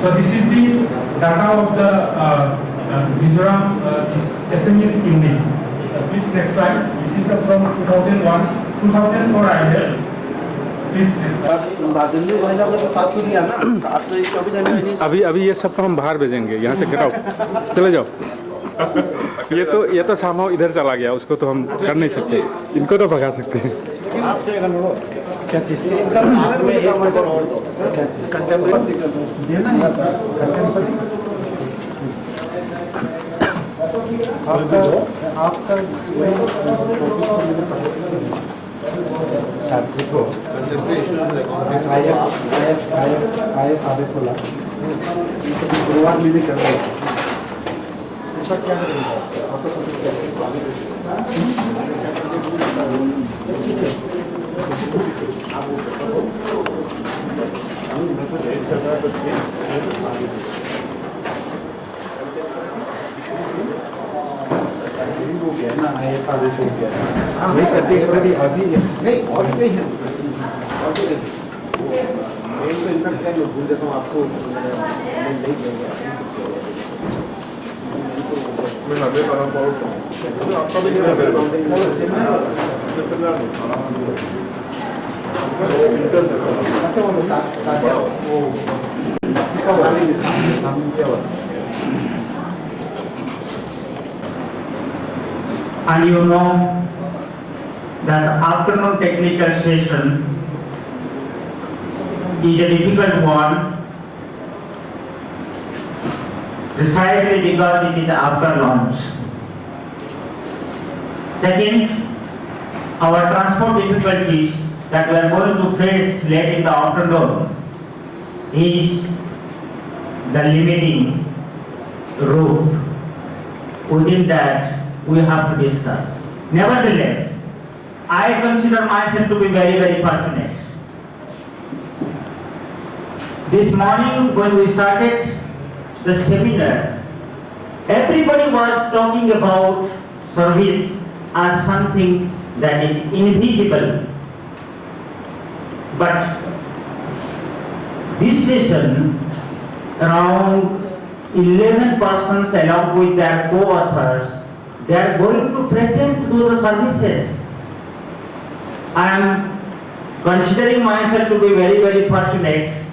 So this is the data of the Mizoram SME scheme. Please next slide. This is the from 2001, 2004 I have. Please next slide. अभी ये सबको हम बाहर भेजेंगे, यहाँ से get out, चले जाओ। ये तो सामने इधर चला गया, उसको तो हम कर नहीं सकते, इनको तो भगा सकते हैं। And you know, the afternoon technical session is a difficult one, precisely because it is after lunch. Second, our transport difficulties that we are going to face late in the afternoon is the limiting roof. Within that, we have to discuss. Nevertheless, I consider myself to be very, very fortunate. This morning when we started the seminar, everybody was talking about service as something that is invisible. But this session, around 11 persons along with their co-authors, they are going to present those services. I am considering myself to be very, very fortunate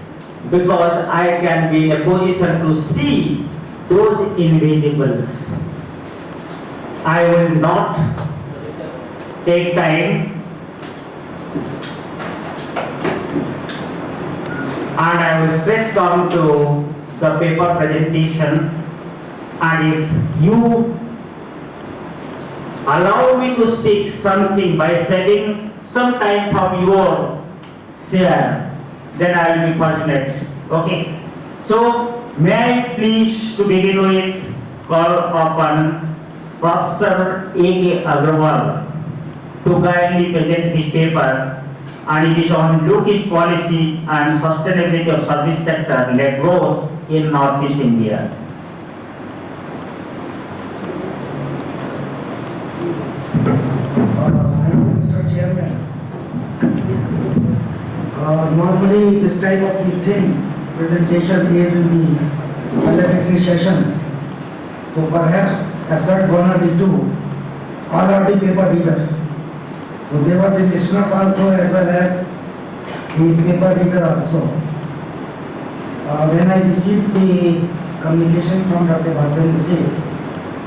because I can be in a position to see those invisibles. I will not take time and I will straight down to the paper presentation, and if you allow me to speak something by saving some time from your share, then I will be fortunate. Okay. So may I please to begin with call upon Professor A.K. Agrawal to kindly present his paper, and it is on Look-East policy and sustainability of service sector led growth in Northeast India. Mr. Chairman, normally this type of thing, presentation is in the parliamentary session. So perhaps after one or two, all are the paper readers. So they were the listeners also as well as the paper reader also. When I received the communication from Dr. Bhadran Hussain,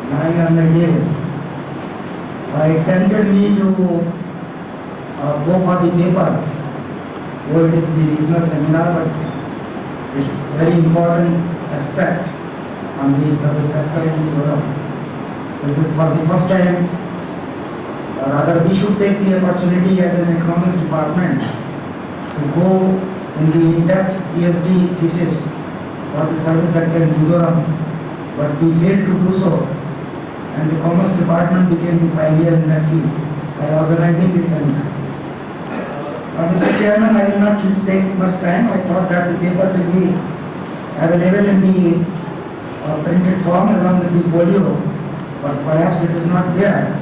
900 days, it tempted me to go for the paper. Though it is the regional seminar, but it's very important aspect on the service sector in Europe. This is for the first time, rather we should take the opportunity as an economics department to go in the in-depth PhD thesis for the service sector in Mizoram, but we failed to do so, and the Commerce Department became the pioneer in that field by organizing this seminar. Mr. Chairman, I will not take much time. I thought that the paper will be available in the printed form along with the folio, but perhaps it is not there.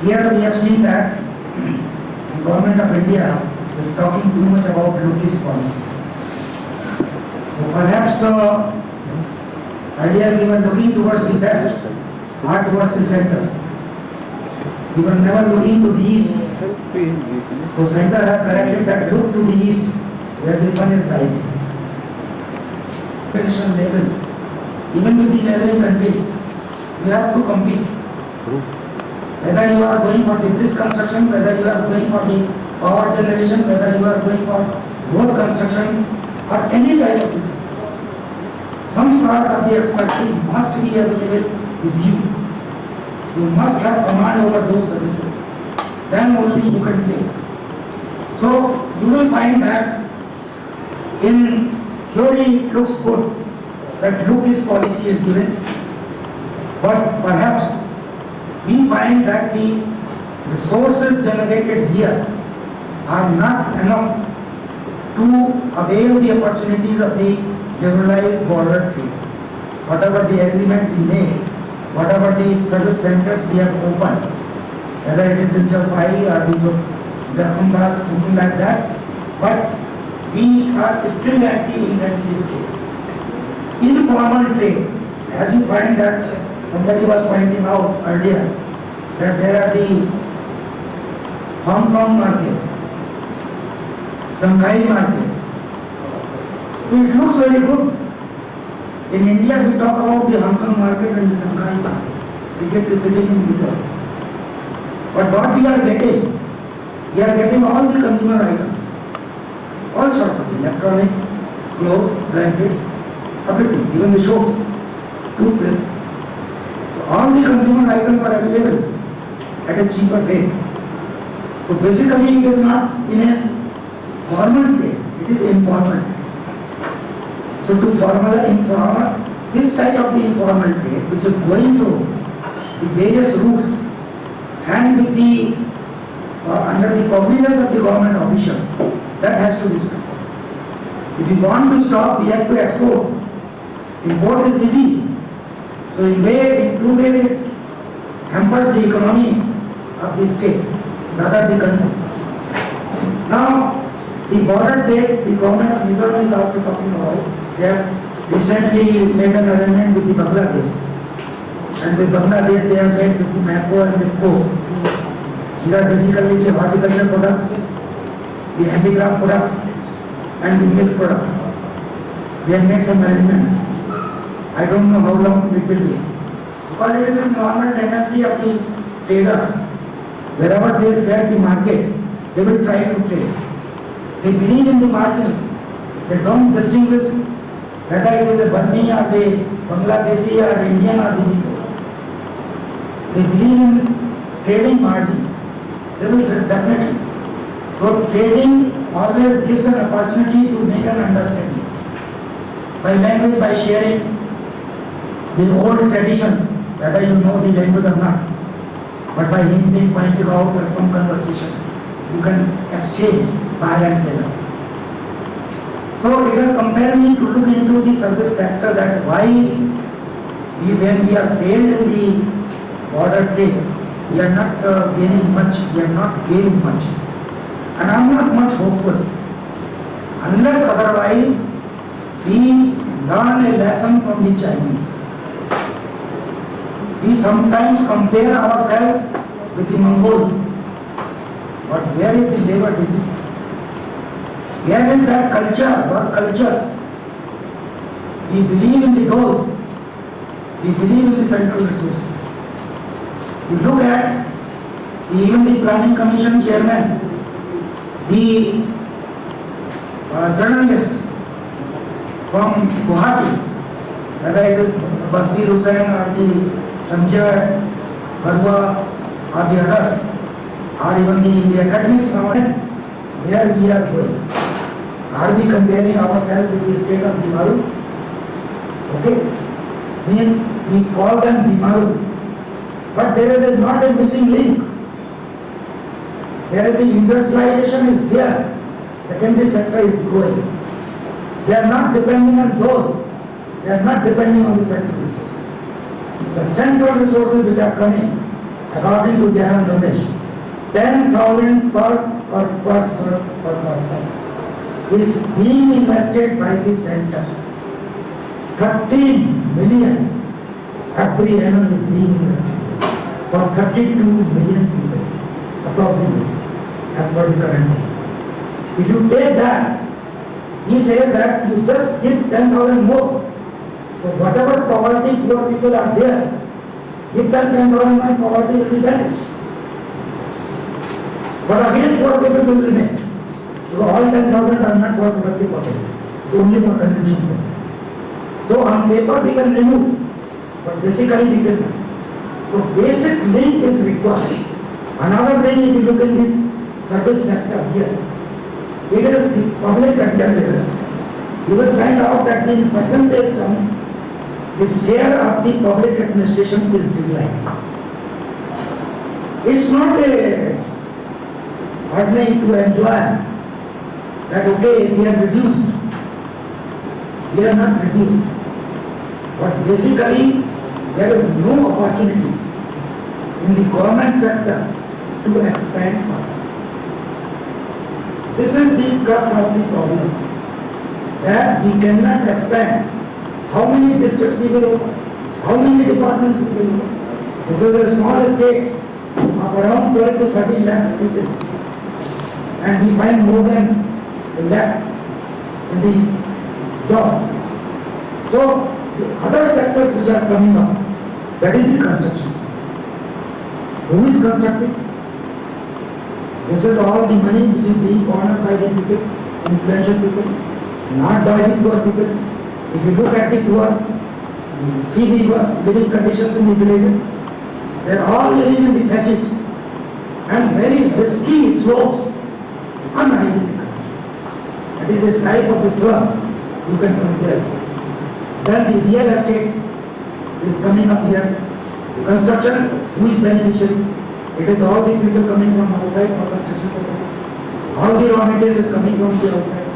Here we have seen that the government of India is talking too much about Look-East policy. So perhaps earlier we were looking towards the west, not towards the center. We were never looking to the east. So center has corrected that, look to the east where the sun is rising. National level, even with the neighboring countries, we have to compete. Whether you are going for the bridge construction, whether you are going for the power generation, whether you are going for road construction or any type of business, some sort of the expertise must be available with you. You must have command over those services. Then only you can take. So you will find that in theory it looks good that Look-East policy is given, but perhaps we find that the resources generated here are not enough to avail the opportunities of the liberalized border trade. Whatever the agreement we made, whatever the service centers we have opened, whether it is in Chaupai or Darkhambad, something like that, but we are still at the infancy stage. Informal trade, as you find that somebody was pointing out earlier, that there are the Hong Kong market, Shanghai market. So it looks very good. In India we talk about the Hong Kong market and the Shanghai market. Secret is sitting in Gujarat. But what we are getting all the consumer items, all sorts of electronic, clothes, blankets, everything, even the soaps, toothpaste. So all the consumer items are available at a cheaper rate. So basically it is not in a formal trade, it is informal. So to formalize informal, this type of the informal trade, which is going through the various routes and with the under the cognizance of the government officials, that has to be stopped. If we want to stop, we have to export. Import is easy. So in two ways it hampers the economy of the state, rather the country. Now, the border trade, the government of Mizoram is also talking about. They have recently made an arrangement with the Bangladesh. And with Bangladesh they have made with the Mako and with Co. These are basically the horticulture products, the handicraft products and the milk products. They have made some arrangements. I don't know how long it will be. Because it is a normal tendency of the traders. Wherever they get the market, they will try to trade. They believe in the margins. They don't distinguish whether it is a Burmese or the Bangladeshi or Indian or the Mizo. They believe in trading margins. They will say definitely. So trading always gives an opportunity to make an understanding. By language, by sharing the old traditions, whether you know the language or not. But by him being pointed out or some conversation, you can exchange buy and sell. So it has compelled me to look into the service sector, that why when we are failed in the border trade, we are not gaining much, we are not gaining much. And I am not much hopeful. Unless otherwise, we learn a lesson from the Chinese. We sometimes compare ourselves with the Mongols. But where is the labor dignity? Where is that culture, work culture? We believe in the growth. We believe in the central resources. We look at even the Planning Commission chairman, the journalist from Guwahati, whether it is Basir Hussain or the Sanjay Barua or the others, or even the academics now, where we are going. Are we comparing ourselves with the state of Bimaru? Okay? Means we call them Bimaru. But there is not a missing link. There is the industrialization is there. Secondary sector is growing. They are not depending on those. They are not depending on the central resources. The central resources which are coming, according to Jayan Ramesh, 10,000 per person is being invested by the center. 13 million every annum is being invested for 32 million people, approximately, as per the current census. If you take that, he says that you just give 10,000 more. So whatever poverty poor people are there, give them 10,000 and poverty will be vanished. But again poor people will remain. So all 10,000 are not for productive poverty. It's only for consumption. So on paper we can remove, but basically we cannot. So basic link is required. Another thing, if you look in the service sector here, it is the public sector. You will find out that in percentage terms, the share of the public administration is declining. It's not a happening to enjoy that okay, we have reduced. We are not reduced. But basically, there is no opportunity in the government sector to expand further. This is the crux of the problem, that we cannot expand. How many districts we will open? How many departments we will open? This is a small state of around 12 to 13 lakhs people, and we find more than a lakh in the jobs. So the other sectors which are coming up, that is the construction. Who is constructing? This is all the money which is being cornered by the people, influential people, not by the poor people. If you look at the poor, see the living conditions in the villages, they are all living in the thatches and very risky slopes, unhygienic. That is the type of the slum you can compare. Then the real estate is coming up here. The construction, who is beneficiary? It is all the people coming from outside for construction. All the raw material is coming from the outside.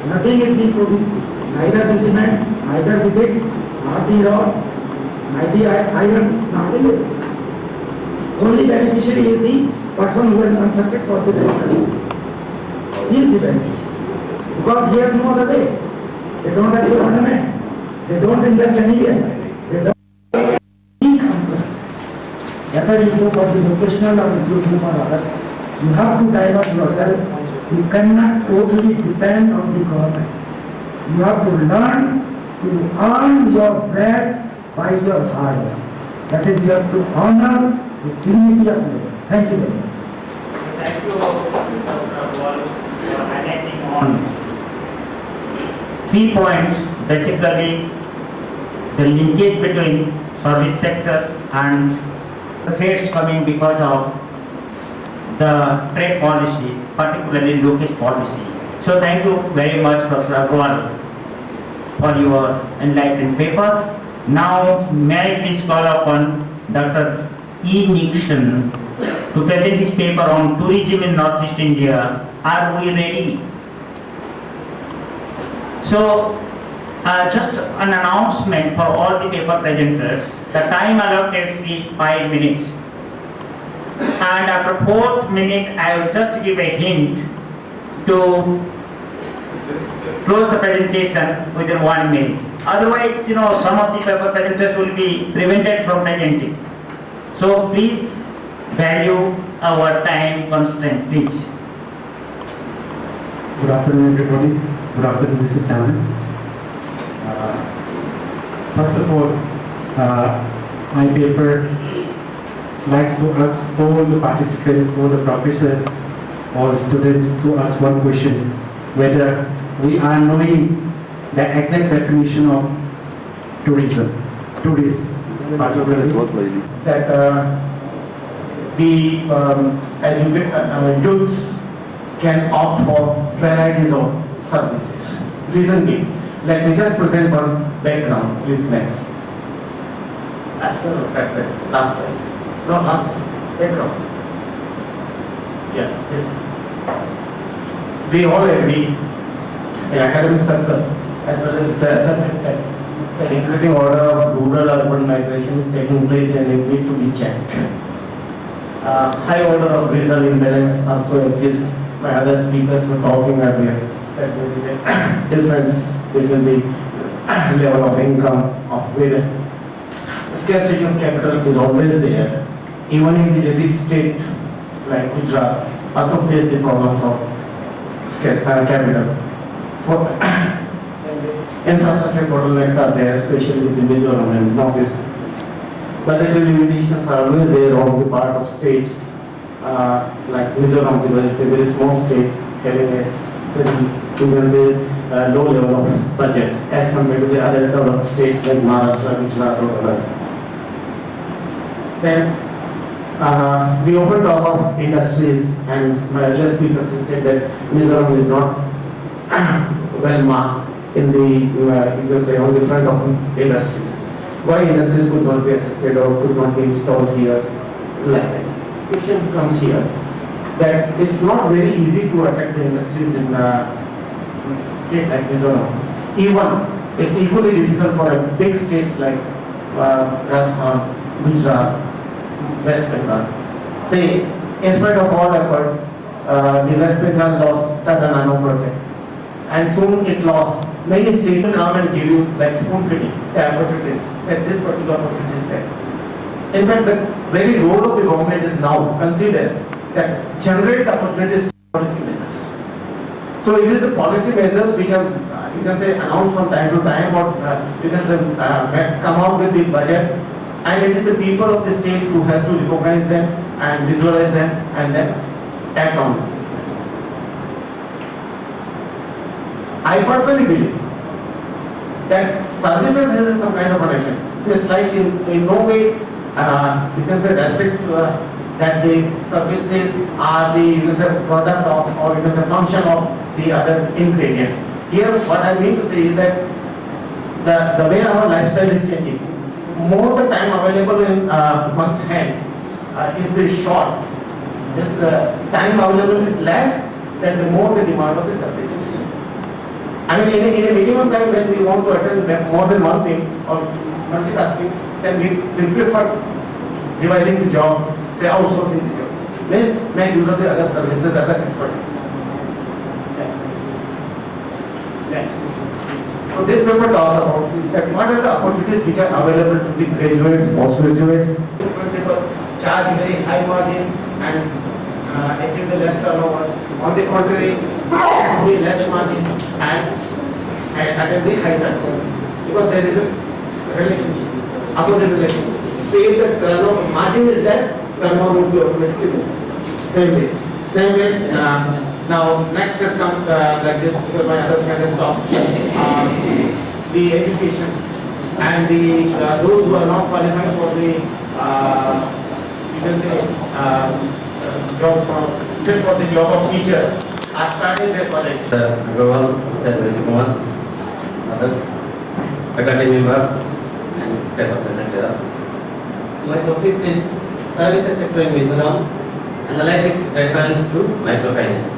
Nothing is being produced. Neither the cement, neither the brick, nor the rod, neither the iron, nothing. Only beneficiary is the person who has constructed for the territory. He is the beneficiary. Because he has no other way. They don't have the ornaments. They don't invest anywhere. They don't whether you go for the vocational or you go for others, you have to divert yourself. You cannot totally depend on the government. You have to learn to earn your bread by your hard work. That is, you have to honor the dignity of labor. Thank you very much. Thank you, Dr. Agarwal, for highlighting on 3 points, basically the linkage between service sector and the threats coming because of the trade policy, particularly low-caste policy. So thank you very much, Dr. Agarwal, for your enlightening paper. Now, may I please call upon Dr. E. Nixon to present his paper on tourism in Northeast India. Are we ready? So, just an announcement for all the paper presenters. The time allotted is 5 minutes. And after 4th minute, I will just give a hint to close the presentation within 1 minute. Otherwise, some of the paper presenters will be prevented from presenting. So please value our time constraint, please. Good afternoon, everybody. Good afternoon, Mr. Chairman. First of all, my paper likes to ask all the participants, all the professors, all the students to ask one question: whether we are knowing the exact definition of tourism, particularly that the youth can opt for varieties of services. Reason being, let me just present one background. Please next. Last slide. No, last slide. Background. Yeah. Yes. We all agree in academic circle as well as the increasing order of rural-urban migration is taking place and it needs to be checked. High order of regional imbalance also exists. My other speakers were talking earlier that there is a difference between the level of income of where scarcity of capital is always there. Even in the rich state like Gujarat also face the problems of scarce capital. For infrastructure bottlenecks are there, especially in the Mizoram and Northeast. Budgetary limitations are always there on the part of states like Mizoram, because it's a very small state having a very low level of budget as compared to the other developed states like Maharashtra, Gujarat or other. Then we often talk of industries, and my earlier speakers said that Mizoram is not well marked in the, you can say, on the front of industries. Why industries could not be affected or could not be installed here? Like, question comes here that it's not very easy to attack the industries in a state like Mizoram. Even it's equally difficult for a big states like Rajasthan, Gujarat, West Bengal. Say, in spite of all effort, the West Bengal lost Tata Nano project, and soon it lost. Many states will come and give you like spoon feeding the opportunities, that this particular opportunity is there. In fact, the very role of the government is now considered that generate opportunities for policy measures. So it is the policy measures which have, you can say, announced from time to time, or you can say, come out with the budget, and it is the people of the states who has to recognize them and visualize them and then act on them. I personally believe that services is some kind of an action. It's like in no way you can say restrict that the services are the, you can say, product of, or you can say function of the other ingredients. Here what I mean to say is that the way our lifestyle is changing, more the time available in one's hand is the short. Just the time available is less, then the more the demand of the services. I mean, in a minimum time when we want to attend more than one thing or multitasking, then we prefer dividing the job, say outsourcing the job. Let's make use of the other services, other expertise. Next. So this paper talks about that what are the opportunities which are available to the graduates, postgraduates. Principals charge very high margin and achieve the less turnover. On the contrary, pay less margin and attend the high turnover. Because there is a relationship, opposite relationship. So if the turnover margin is less, turnover will be automatically more. Same way. Now next has come like this because my other friend has talked. The education and the those who are not qualified for the you can say job for the job of teacher are starting their college. Agarwal, Kumar, other faculty members and paper presenters. My topic is services sector in Mizoram, analysis reference to microfinance.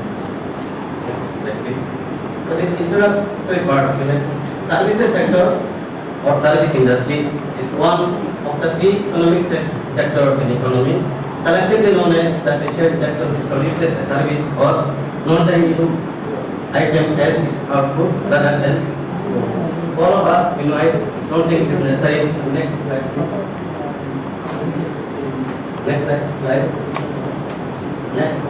So this introductory part of it, services sector or service industry is one of the three economic sectors in economy, collectively known as the tertiary sector, which produces a service or non-tangible item as its output rather than all of us, we know I don't think it is necessary. Next slide, please. Next slide. Next.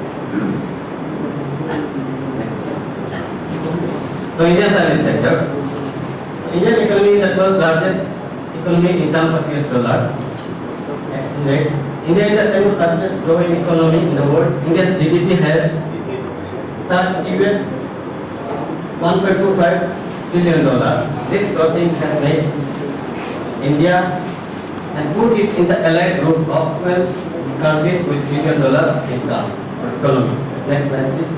So Indian service sector. Indian economy is the 12th largest economy in terms of US dollar exchange rate. India is the second fastest growing economy in the world. India's GDP has US $1.25 trillion. This crossing has made India and put it in the allied group of 12 countries with $1 trillion income economy. Next slide, please.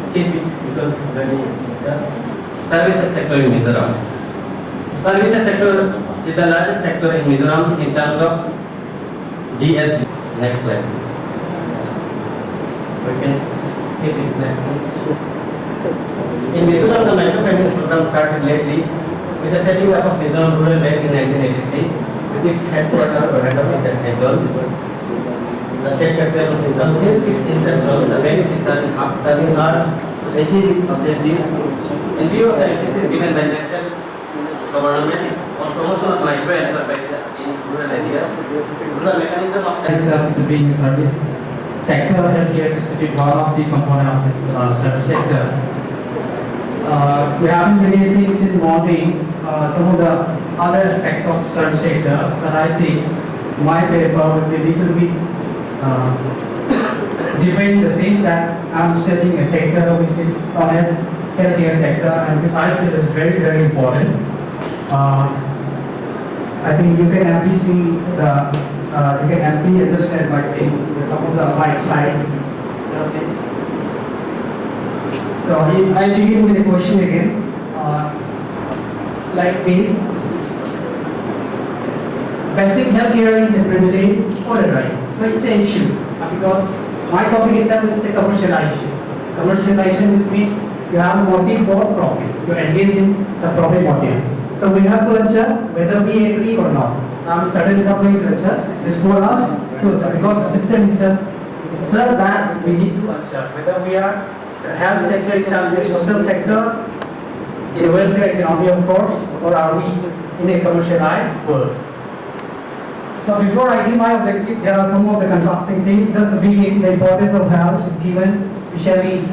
Skip it because already services sector in Mizoram. Services sector is the largest sector in Mizoram in terms of GSD. Next slide. We can skip it next. In Mizoram, the microfinance program started lately with the setting up of Mizoram Rural Bank in 1983 with its headquarters or head office at Aizawl. The state capital of Mizoram, since its inception, the bank is serving hard to achieve its objectives. In view of the emphasis given by national government on promotion of micro enterprises in rural areas, the mechanism of being a service sector, healthcare is to be one of the component of this service sector. We have been releasing since morning some of the other aspects of service sector, but I think my paper will be a little bit different in the sense that I'm studying a sector which is known as healthcare sector, and this I feel is very, very important. I think you can amply see the, you can amply understand by seeing some of the my slides. So I begin with a question again. Slide please. Basic healthcare is a privilege or a right. So it's an issue because my topic itself is the commercialization. Commercialization means you have a motive for profit. You engage in some profit motive. So we have to answer whether we agree or not. Certainly not going to answer. This for us to answer because the system itself is such that we need to answer whether we are the health sector itself, the social sector, in a welfare economy of course, or are we in a commercialized world? So before I give my objective, there are some of the contrasting things. Just the beginning, the importance of health is given, especially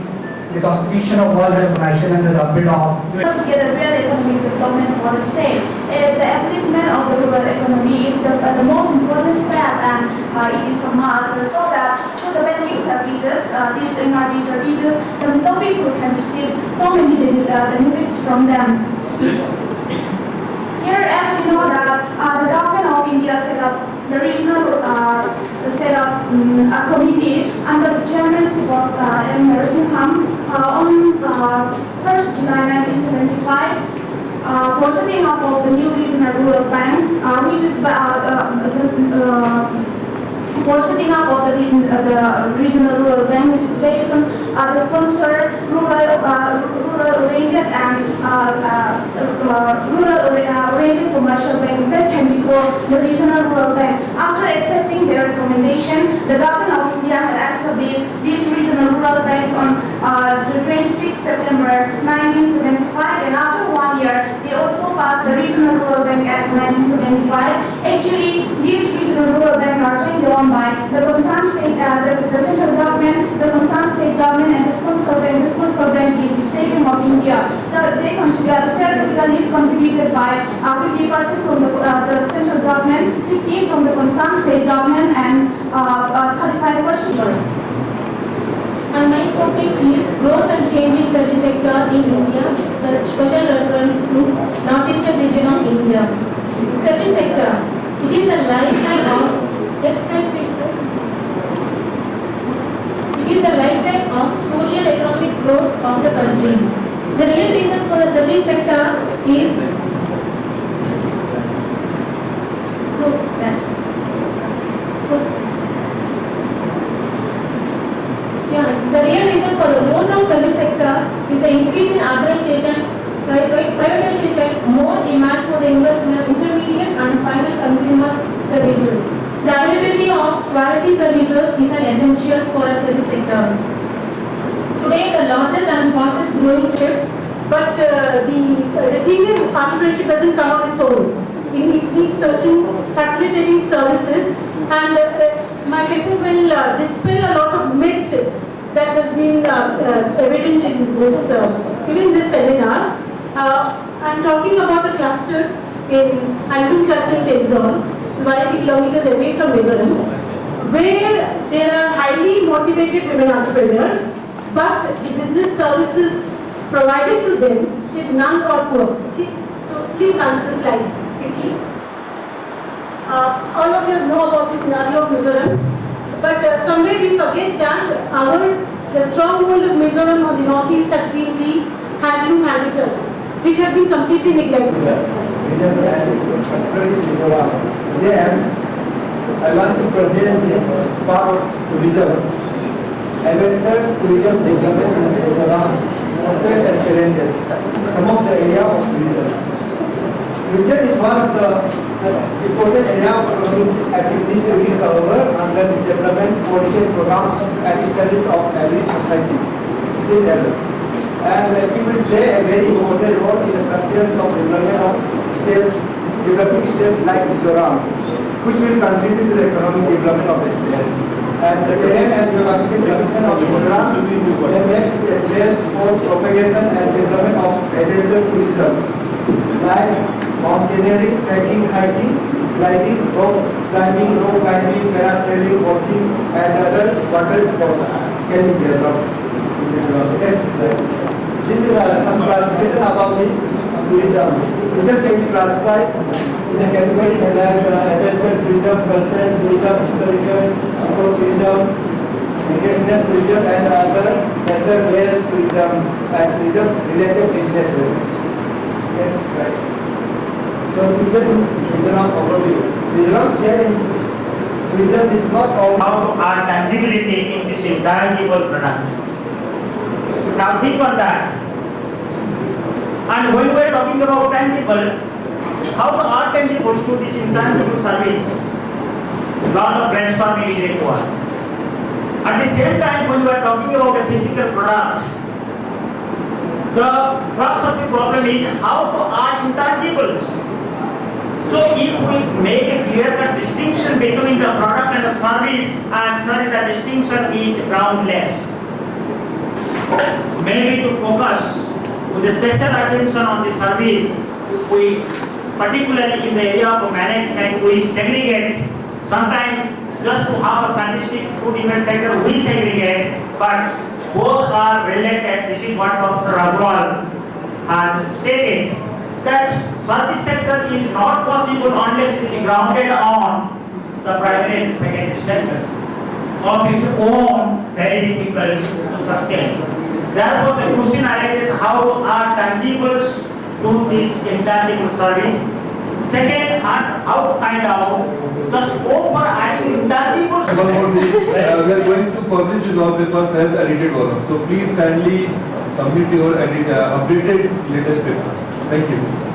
the Constitution of World Health Organization and the bit of to get a real economic development for the state. The upliftment of the rural economy is the most important step, and it is a must so that through the banking services, these MRB services, some people can receive so many benefits from them. Here, as you know that the government of India set up the regional a committee under the chairmanship of M. Narasimham On 1st July 1975, for setting up of the new regional rural bank, which is for setting up of the regional rural bank, which is based on the sponsor rural-oriented and rural-oriented commercial bank that can be called the regional rural bank. After accepting their recommendation, the government of India had established this regional rural bank on 26 September 1975, and after 1 year, they also passed the regional rural bank Act 1975. Actually, these regional rural bank are taken on by the concerned state, the central government, the concerned state government, and the sponsor bank. The sponsor bank is the State Bank of India. The share capital is contributed by 50% from the central government, 15% from the concerned state government, and 35%. And my topic is growth and change in service sector in India, special reference to northeastern region of India. Service sector, it is a lifetime of social economic growth of the country. The real reason for the service sector is the real reason for the growth of service sector is the increase in urbanization, privatization, more demand for the investment, intermediate and final consumer services. The availability of quality services is an essential for a service sector. Today, the largest and fastest growing sector, but the thing is, entrepreneurship doesn't come on its own. It needs certain facilitating services, and my paper will dispel a lot of myth that has been evident in this seminar. I'm talking about a cluster in Handloom cluster in Tenzon, 180 kilometers away from Mizoram, where there are highly motivated women entrepreneurs, but the business services provided to them is none or poor. Okay? So please run to the slides quickly. All of us know about the scenario of Mizoram, but somewhere we forget that the stronghold of Mizoram on the northeast has been the handloom handicrafts, which have been completely neglected. Then I want to present this part of tourism. Adventure tourism development in Mizoram, prospects and challenges. Some of the area of tourism. Tourism is one of the important area of economic activities to be covered under the development policy programs and studies of every society. This is ever. And it will play a very important role in the practice of development of states, developing states like Mizoram, which will contribute to the economic development of the state. And the aim and geographic development of Mizoram will make a place for propagation and development of adventure tourism, like mountaineering, trekking, hiking, gliding, rock climbing, parasailing, walking, and other water sports can be developed. This is some classification about the tourism. Tourism can be classified in the categories like adventure tourism, cultural tourism, historical, eco-tourism, recreational tourism, and other lesser layers tourism and tourism-related businesses. Yes, right. So tourism overview. Tourism sharing. Tourism is not all how our tangibility in this intangible product. Now think on that. And when we are talking about tangible, how the art tangibles to this intangible service, lot of brainstorming is required. At the same time, when we are talking about a physical product, the crux of the problem is how to art intangibles. So if we make a clear-cut distinction between the product and the service, and sorry, the distinction is groundless. Maybe to focus with a special attention on the service, we particularly in the area of management, we segregate. Sometimes just to have a statistics to different sector, we segregate, but both are related. This is what Dr. Agrawal has stated, that service sector is not possible unless it is grounded on the primary and secondary sector of its own very difficult to sustain. Therefore, the question arises, how are tangibles to this intangible service? Second, how kind of the scope for adding intangibles. One more thing, we are going to publish this all papers as edited column. So please kindly submit your updated latest paper. Thank you.